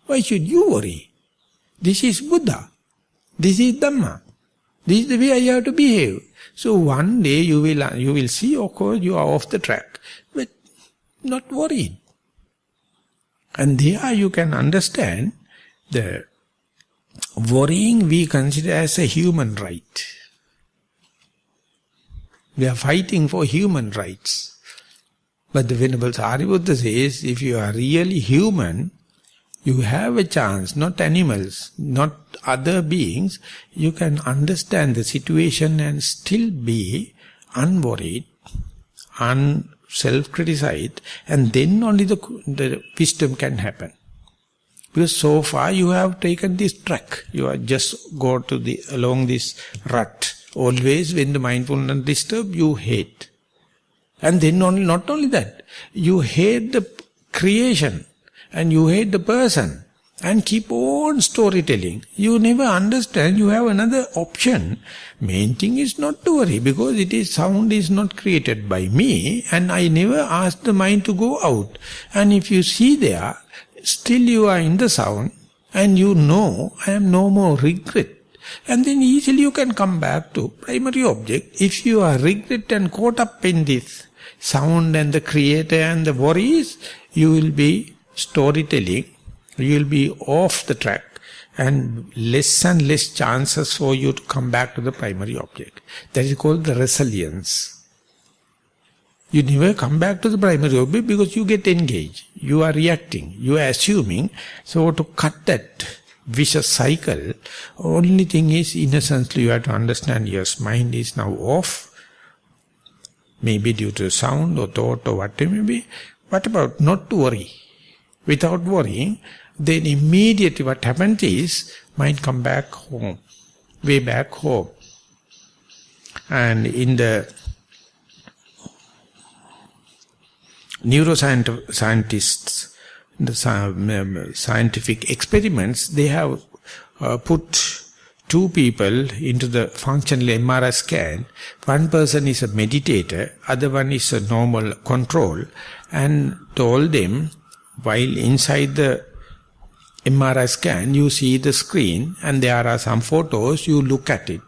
Why should you worry? This is Buddha. This is Dhamma. This is the way I have to behave. So one day you will see, of course, you are off the track, but not worried. And there you can understand the worrying we consider as a human right. We are fighting for human rights. But the Venerable Sariputta says, if you are really human, you have a chance, not animals, not other beings, you can understand the situation and still be unworried, self-criticize, and then only the wisdom can happen. Because so far you have taken this track. You are just go to along this rut. Always when the mindfulness disturbs, you hate. And then not only that, you hate the creation and you hate the person and keep on storytelling. You never understand, you have another option. Main thing is not to worry, because sound is not created by me, and I never ask the mind to go out. And if you see there, still you are in the sound, and you know, I am no more regret. And then easily you can come back to primary object. If you are regret and caught up in this sound and the creator and the worries, you will be storytelling, you will be off the track, and less chances for you to come back to the primary object. That is called the resilience. You never come back to the primary object because you get engaged. You are reacting. You are assuming. So to cut that vicious cycle, only thing is innocently you have to understand your mind is now off. Maybe due to sound or thought or whatever may be. What about not to worry? Without worrying, then immediately what happens is mind come back home. Way back home. And in the neuroscientists, the scientific experiments, they have put two people into the functional MRI scan. One person is a meditator, other one is a normal control, and told them, while inside the MRI scan, you see the screen and there are some photos, you look at it.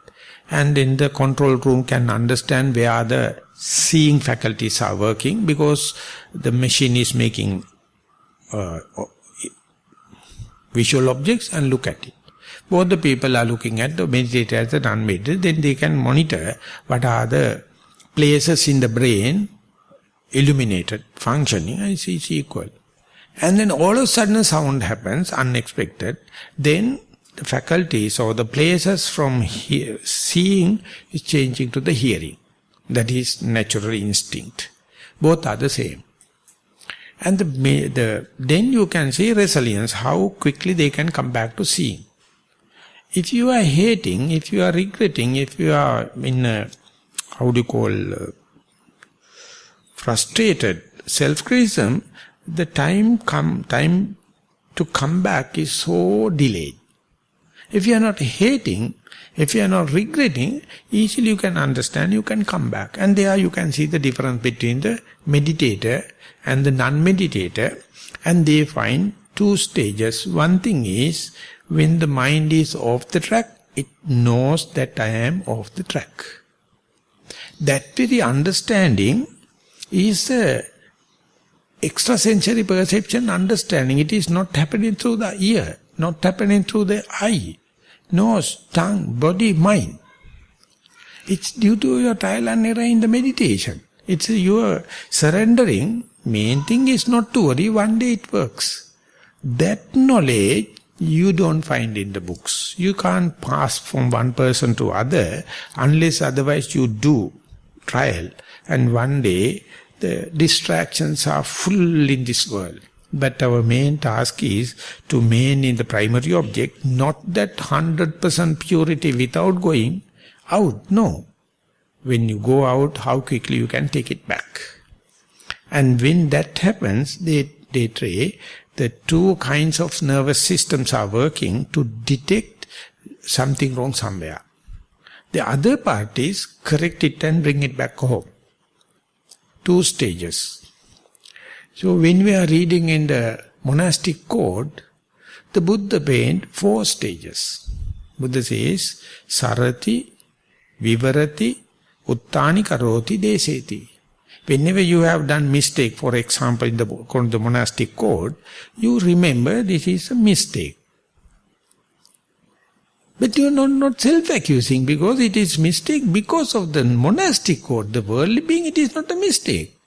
And then the control room can understand where the seeing faculties are working, because the machine is making visual objects and look at it. Both the people are looking at the meditator as the non-meditator, then they can monitor what are the places in the brain illuminated, functioning, and it's equal. And then all of a sudden a sound happens, unexpected, then the faculties or the places from seeing is changing to the hearing. That is natural instinct. Both are the same. And then you can see resilience, how quickly they can come back to seeing. If you are hating, if you are regretting, if you are in frustrated self-criticism, the time to come back is so delayed. If you are not hating, if you are not regretting, easily you can understand, you can come back. And there you can see the difference between the meditator and the non-meditator. And they find two stages. One thing is, when the mind is off the track, it knows that I am off the track. That very understanding is a extrasensory perception understanding. It is not happening through the ear, not happening through the eye, nose, tongue, body, mind. It's due to your trial and error in the meditation. It's your surrendering. Main thing is not to worry, one day it works. That knowledge you don't find in the books. You can't pass from one person to other unless otherwise you do trial. And one day the distractions are full in this world. But our main task is to remain in the primary object, not that 100% purity without going out. No. When you go out, how quickly you can take it back. And when that happens, they try, the two kinds of nervous systems are working to detect something wrong somewhere. The other part is correct it and bring it back home. Two stages. So when we are reading in the monastic code, the Buddha paint 4 stages. Buddha says, Sarati, Vivarati, Uttani Karoti, Deseti. Whenever you have done mistake, for example, in the monastic code, you remember this is a mistake. But you are not self-accusing, because it is mistake because of the monastic code. The worldly being, it is not a mistake.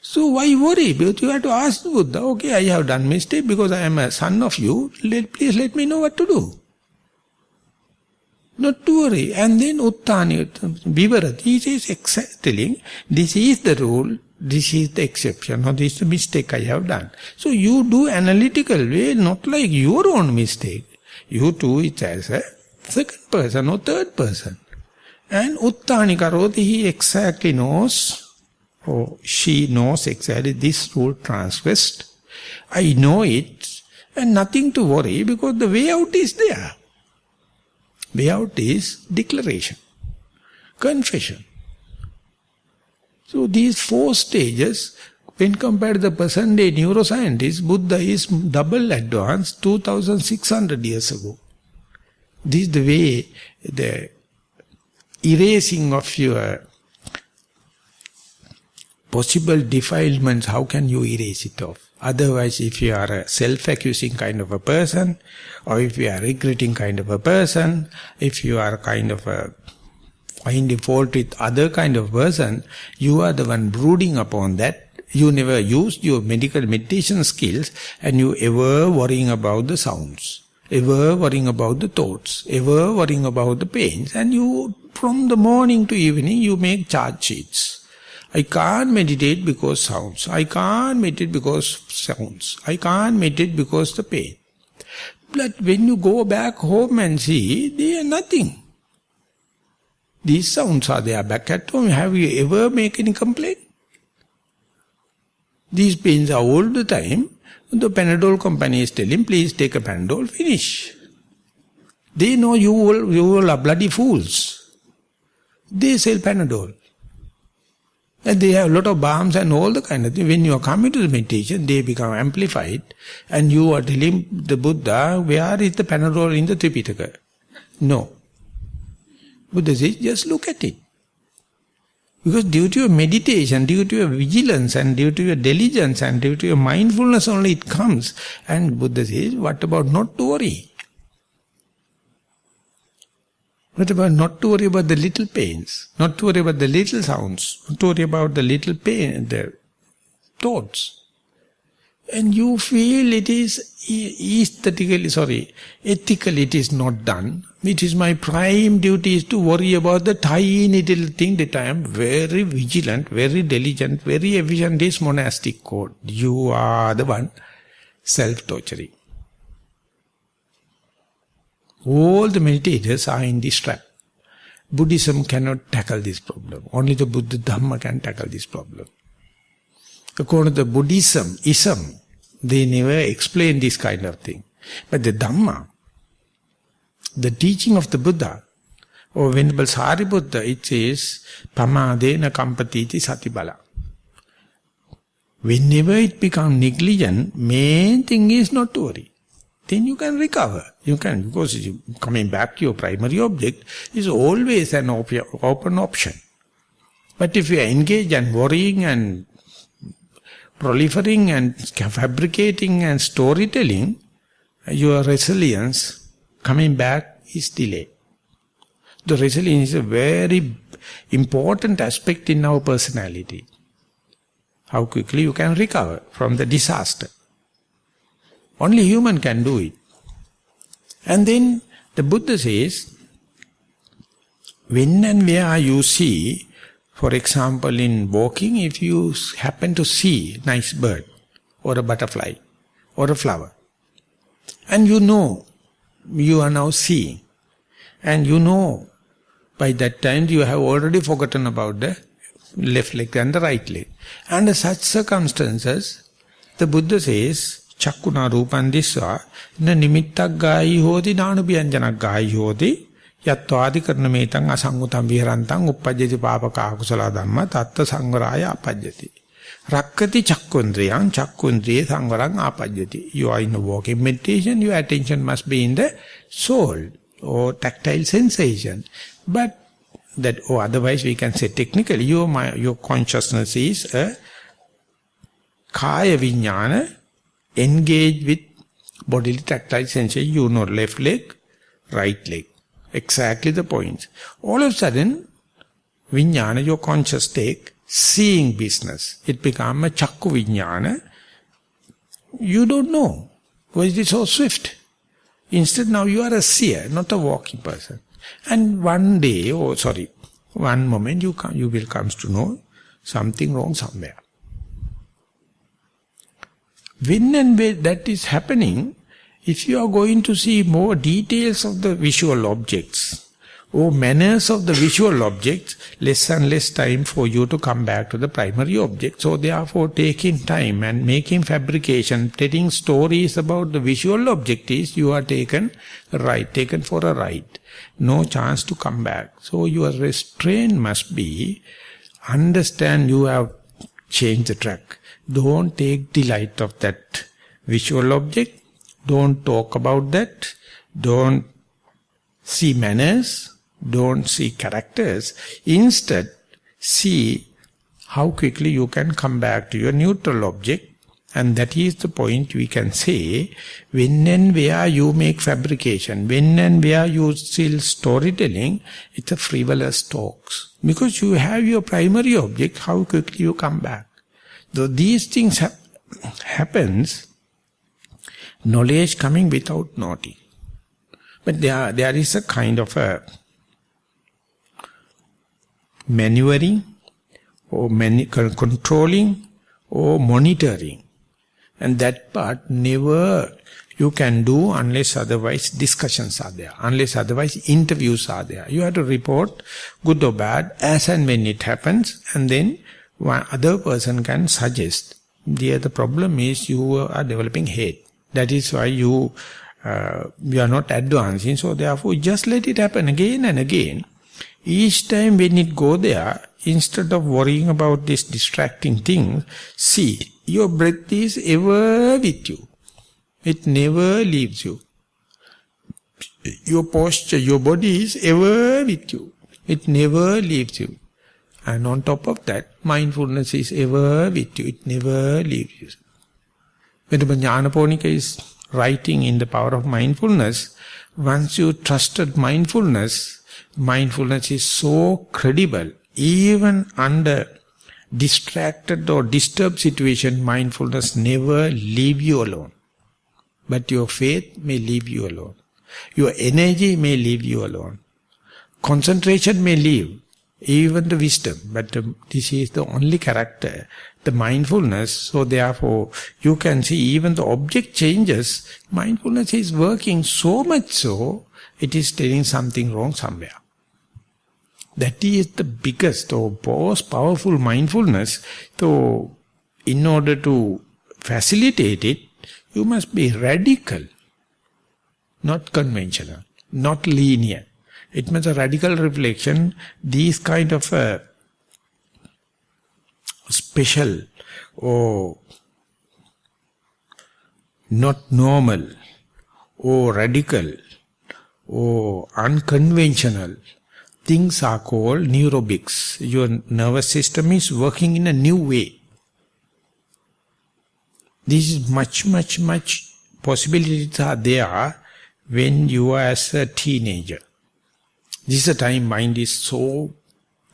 So why worry? Because you have to ask the Buddha, okay, I have done mistake because I am a son of you, please let me know what to do. Not to worry. And then Uttani, Vivarati, he is telling, this is the rule, this is the exception, or this is the mistake I have done. So you do analytical way, not like your own mistake. You do it as a second person or third person. And uttani karoti, he exactly knows, or she knows exactly this rule transgressed. I know it, and nothing to worry, because the way out is there. Way out is declaration, confession. So these 4 stages, when compared to the present day neuroscientist, Buddha is double advanced 2600 years ago. This is the way, the erasing of your possible defilements, how can you erase it off? Otherwise, if you are a self-accusing kind of a person, or if you are regretting kind of a person, if you are kind of a finding fault with other kind of person, you are the one brooding upon that. You never used your meditation skills, and you ever worrying about the sounds, ever worrying about the thoughts, ever worrying about the pains, and you, from the morning to evening, you make charge sheets. I can't meditate because sounds. I can't meditate because sounds. I can't meditate because the pain. But when you go back home and see, they are nothing. These sounds are there back at home. Have you ever make any complaint? These pains are all the time. The Panadol company is telling, please take a Panadol, finish. They know you all are bloody fools. They sell Panadol. And they have a lot of balms and all the kind of thing. When you are coming to the meditation, they become amplified, and you are telling the Buddha, where is the Panadol in the Tripitaka? No. Buddha says, just look at it. Because due to your meditation, due to your vigilance, and due to your diligence, and due to your mindfulness only it comes. And Buddha says, what about not to worry? What about not to worry about the little pains, not to worry about the little sounds, not to worry about the little pain, the thoughts. And you feel it is ethically it is not done. It is my prime duty is to worry about the tiny little thing that I am very vigilant, very diligent, very efficient. This monastic code. You are the one self-torturing. All the meditators are in this trap. Buddhism cannot tackle this problem. Only the Buddha Dhamma can tackle this problem. According to the Buddhism, they never explain this kind of thing. But the Dhamma, the teaching of the Buddha, or Venerable Sariputta, it says, Pamadena kampatiti satibala. Whenever it becomes negligent, main thing is not to worry. Then you can recover. You can, because coming back to your primary object is always an open option. But if you are engaged in worrying and proliferating and fabricating and storytelling, your resilience coming back is delayed. The resilience is a very important aspect in our personality. How quickly you can recover from the disaster. Only human can do it. And then the Buddha says, when and where you see, for example in walking, if you happen to see a nice bird, or a butterfly, or a flower, and you know, you are now seeing, and you know, by that time you have already forgotten about the left leg and the right leg. Under such circumstances, the Buddha says, Chakkuna rupan disva na nimittak gayi hoti nanubhyanjanak gayi hoti yatvadi karna metang asangutam viharantang uppajjati papaka akusala dhamma tatta sangvaraya apajjati. Rakkati chakkundriyang chakkundriye sangvarang apajjati. You are in a walking meditation, your attention must be in the soul or tactile sensation. But that, or otherwise we can say technically, your consciousness is a kaya vijnana, engage with bodily tactile sensation. You know left leg, right leg. Exactly the points. All of a sudden, vijnana, your conscious take, seeing business. It becomes a chakku vijnana. You don't know. Why is it so swift? Instead now you are a seer, not a walking person. And one day, one moment you will come to know something wrong somewhere. When and where that is happening, if you are going to see more details of the visual objects, or manners of the visual objects, less and less time for you to come back to the primary object. So therefore taking time and making fabrication, telling stories about the visual object is you are taken for a ride. No chance to come back. So your restraint must be, understand you have changed the track. Don't take delight of that visual object. Don't talk about that. Don't see manners. Don't see characters. Instead, see how quickly you can come back to your neutral object. And that is the point we can say, when and where you make fabrication, when and where you still storytelling, it's a frivolous talks. Because you have your primary object, how quickly you come back. Though these things happens, knowledge coming without noting. But there is a kind of a maneuvering, or controlling, or monitoring. And that part never you can do unless otherwise discussions are there, unless otherwise interviews are there. You have to report, good or bad, as and when it happens, and then one other person can suggest. The problem is you are developing hate. That is why you are not advancing. So therefore just let it happen again and again. Each time when it go there, instead of worrying about this distracting thing, see, your breath is ever with you. It never leaves you. Your posture, your body is ever with you. It never leaves you. And on top of that, mindfulness is ever with you. It never leaves you. When Jnanaponika is writing in the power of mindfulness, once you trusted mindfulness is so credible. Even under distracted or disturbed situation, mindfulness never leave you alone. But your faith may leave you alone. Your energy may leave you alone. Concentration may leave. Even the wisdom. But this is the only character, the mindfulness. So therefore, you can see even the object changes. Mindfulness is working so much so, it is telling something wrong somewhere. That is the biggest or most powerful mindfulness. So, in order to facilitate it, you must be radical, not conventional, not linear. It means a radical reflection. These kind of special or not normal or radical or unconventional things are called neurobics. Your nervous system is working in a new way. This is much possibilities are there when you are as a teenager. This is a time mind is so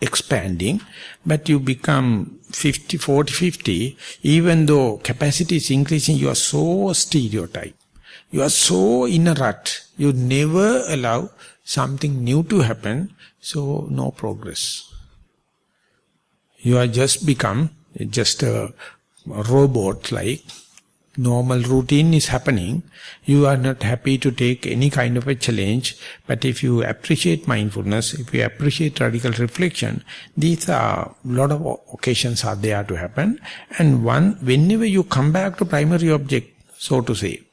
expanding, but you become 40, 50, even though capacity is increasing, you are so stereotyped. You are so in a rut. You never allow something new to happen, so no progress. You are just become just a robot, like normal routine is happening. You are not happy to take any kind of a challenge, but if you appreciate mindfulness, if you appreciate radical reflection, these are lot of occasions are there to happen. And whenever you come back to primary object, so to say,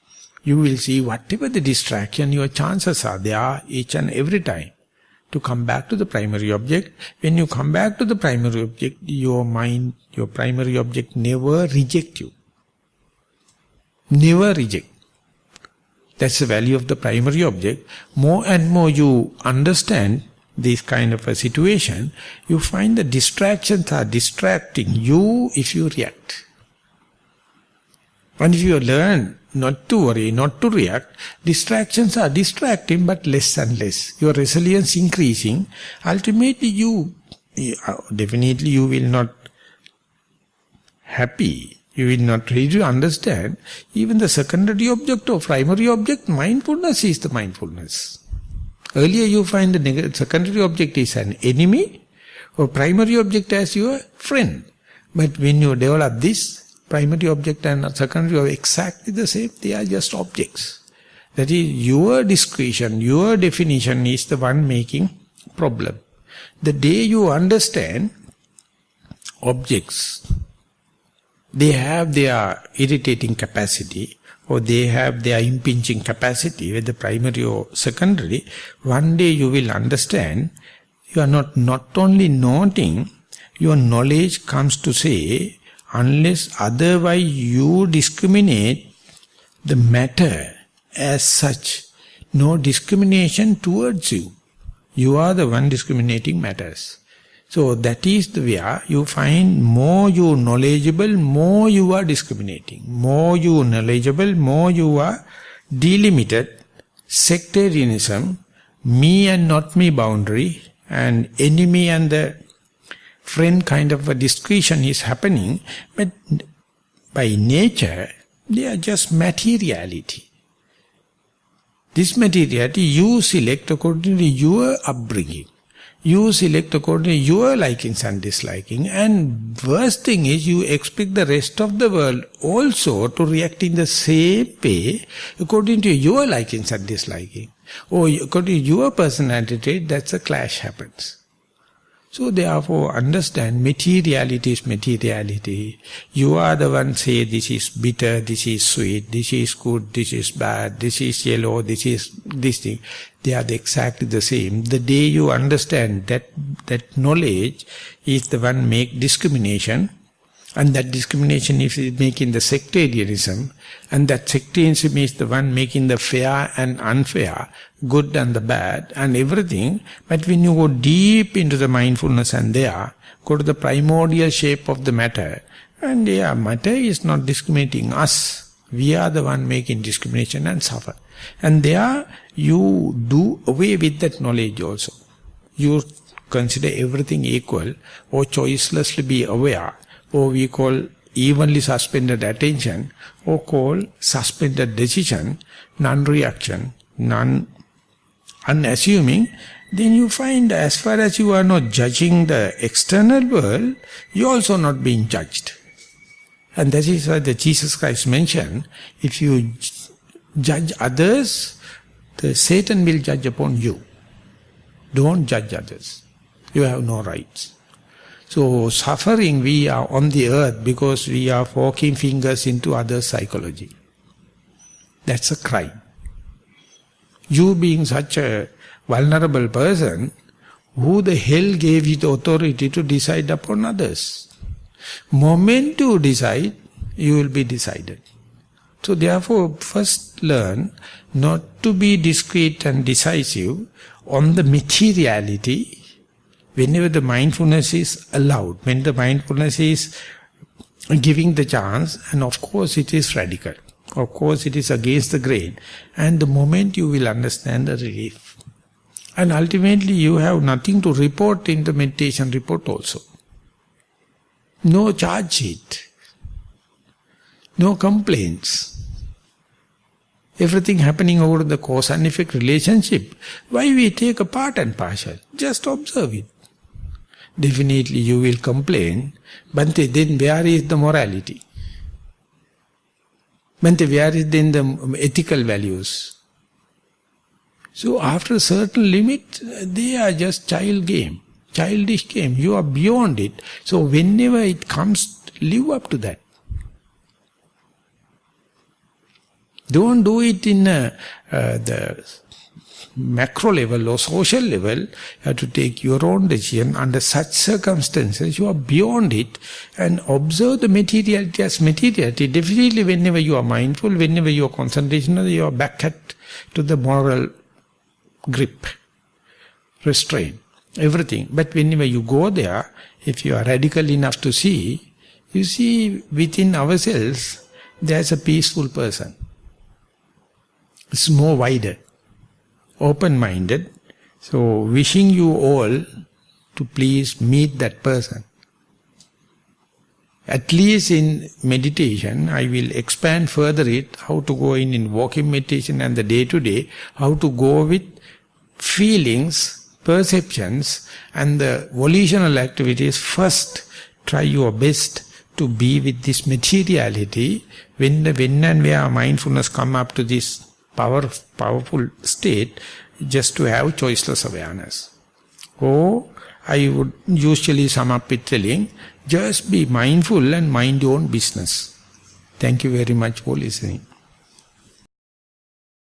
you will see whatever the distraction, your chances are there each and every time to come back to the primary object. When you come back to the primary object, your mind, your primary object never reject you. Never reject. That's the value of the primary object. More and more you understand this kind of a situation, you find the distractions are distracting you if you react. And if you learn not to worry, not to react, distractions are distracting but less and less. Your resilience increasing. Ultimately definitely you will not happy. You will not ready to understand. Even the secondary object or primary object, mindfulness is the mindfulness. Earlier you find the secondary object is an enemy or primary object as your friend. But when you develop this, primary object and secondary are exactly the same. They are just objects. That is, your discretion, your definition is the one making problem. The day you understand objects, they have their irritating capacity, or they have their impinging capacity, whether primary or secondary, one day you will understand, you are not only noting, your knowledge comes to say, unless otherwise you discriminate the matter as such, no discrimination towards you. You are the one discriminating matters. So that is the way you find more you knowledgeable, more you are discriminating. More you knowledgeable, more you are delimited. Sectarianism, me and not me boundary, and enemy and the friend kind of a discretion is happening. But by nature, they are just materiality. This materiality you select according to your upbringing. You select according to your likings and disliking, and worst thing is you expect the rest of the world also to react in the same way according to your likings and disliking. Or according to your personality trait, that's a clash happens. So therefore understand materiality is materiality. You are the one say this is bitter, this is sweet, this is good, this is bad, this is yellow, this is this thing. They are exactly the same. The day you understand that knowledge is the one make discrimination, and that discrimination is making the sectarianism, and that sectarianism is the one making the fair and unfair, good and the bad and everything. But when you go deep into the mindfulness and there, go to the primordial shape of the matter, and matter is not discriminating us. We are the one making discrimination and suffer. And there you do away with that knowledge also. You consider everything equal, or choicelessly be aware, or we call evenly suspended attention, or call suspended decision, non-reaction, unassuming. Then you find as far as you are not judging the external world, you are also not being judged. And that is why the Jesus Christ mentioned, if you judge others, the Satan will judge upon you. Don't judge others. You have no rights. So suffering, we are on the earth because we are forking fingers into others' psychology. That's a crime. You being such a vulnerable person, who the hell gave you the authority to decide upon others? Moment you decide, you will be decided. So therefore, first learn not to be discreet and decisive on the materiality whenever the mindfulness is allowed, when the mindfulness is giving the chance, and of course it is radical. Of course it is against the grain. And the moment you will understand the relief. And ultimately you have nothing to report in the meditation report also. No charge sheet. No complaints. Everything happening over the cause and effect relationship. Why we take a part and partial? Just observe it. Definitely you will complain, but then where is the morality? But where is then the ethical values? So after a certain limit, they are just childish game. You are beyond it. So whenever it comes, live up to that. Don't do it in the macro level or social level. You have to take your own decision. Under such circumstances, you are beyond it and observe the materiality as materiality. Definitely whenever you are mindful, whenever you are concentration, you are back to the moral grip, restraint, everything. But whenever you go there, if you are radical enough to see, you see within ourselves, there's a peaceful person. It's more wider, open-minded. So wishing you all to please meet that person. At least in meditation, I will expand further it, how to go in walking meditation and the day-to-day, how to go with feelings, perceptions and the volitional activities. First, try your best to be with this materiality, when and where mindfulness come up to this powerful state, just to have choiceless awareness. Or I would usually sum up with telling, just be mindful and mind your own business. Thank you very much for listening.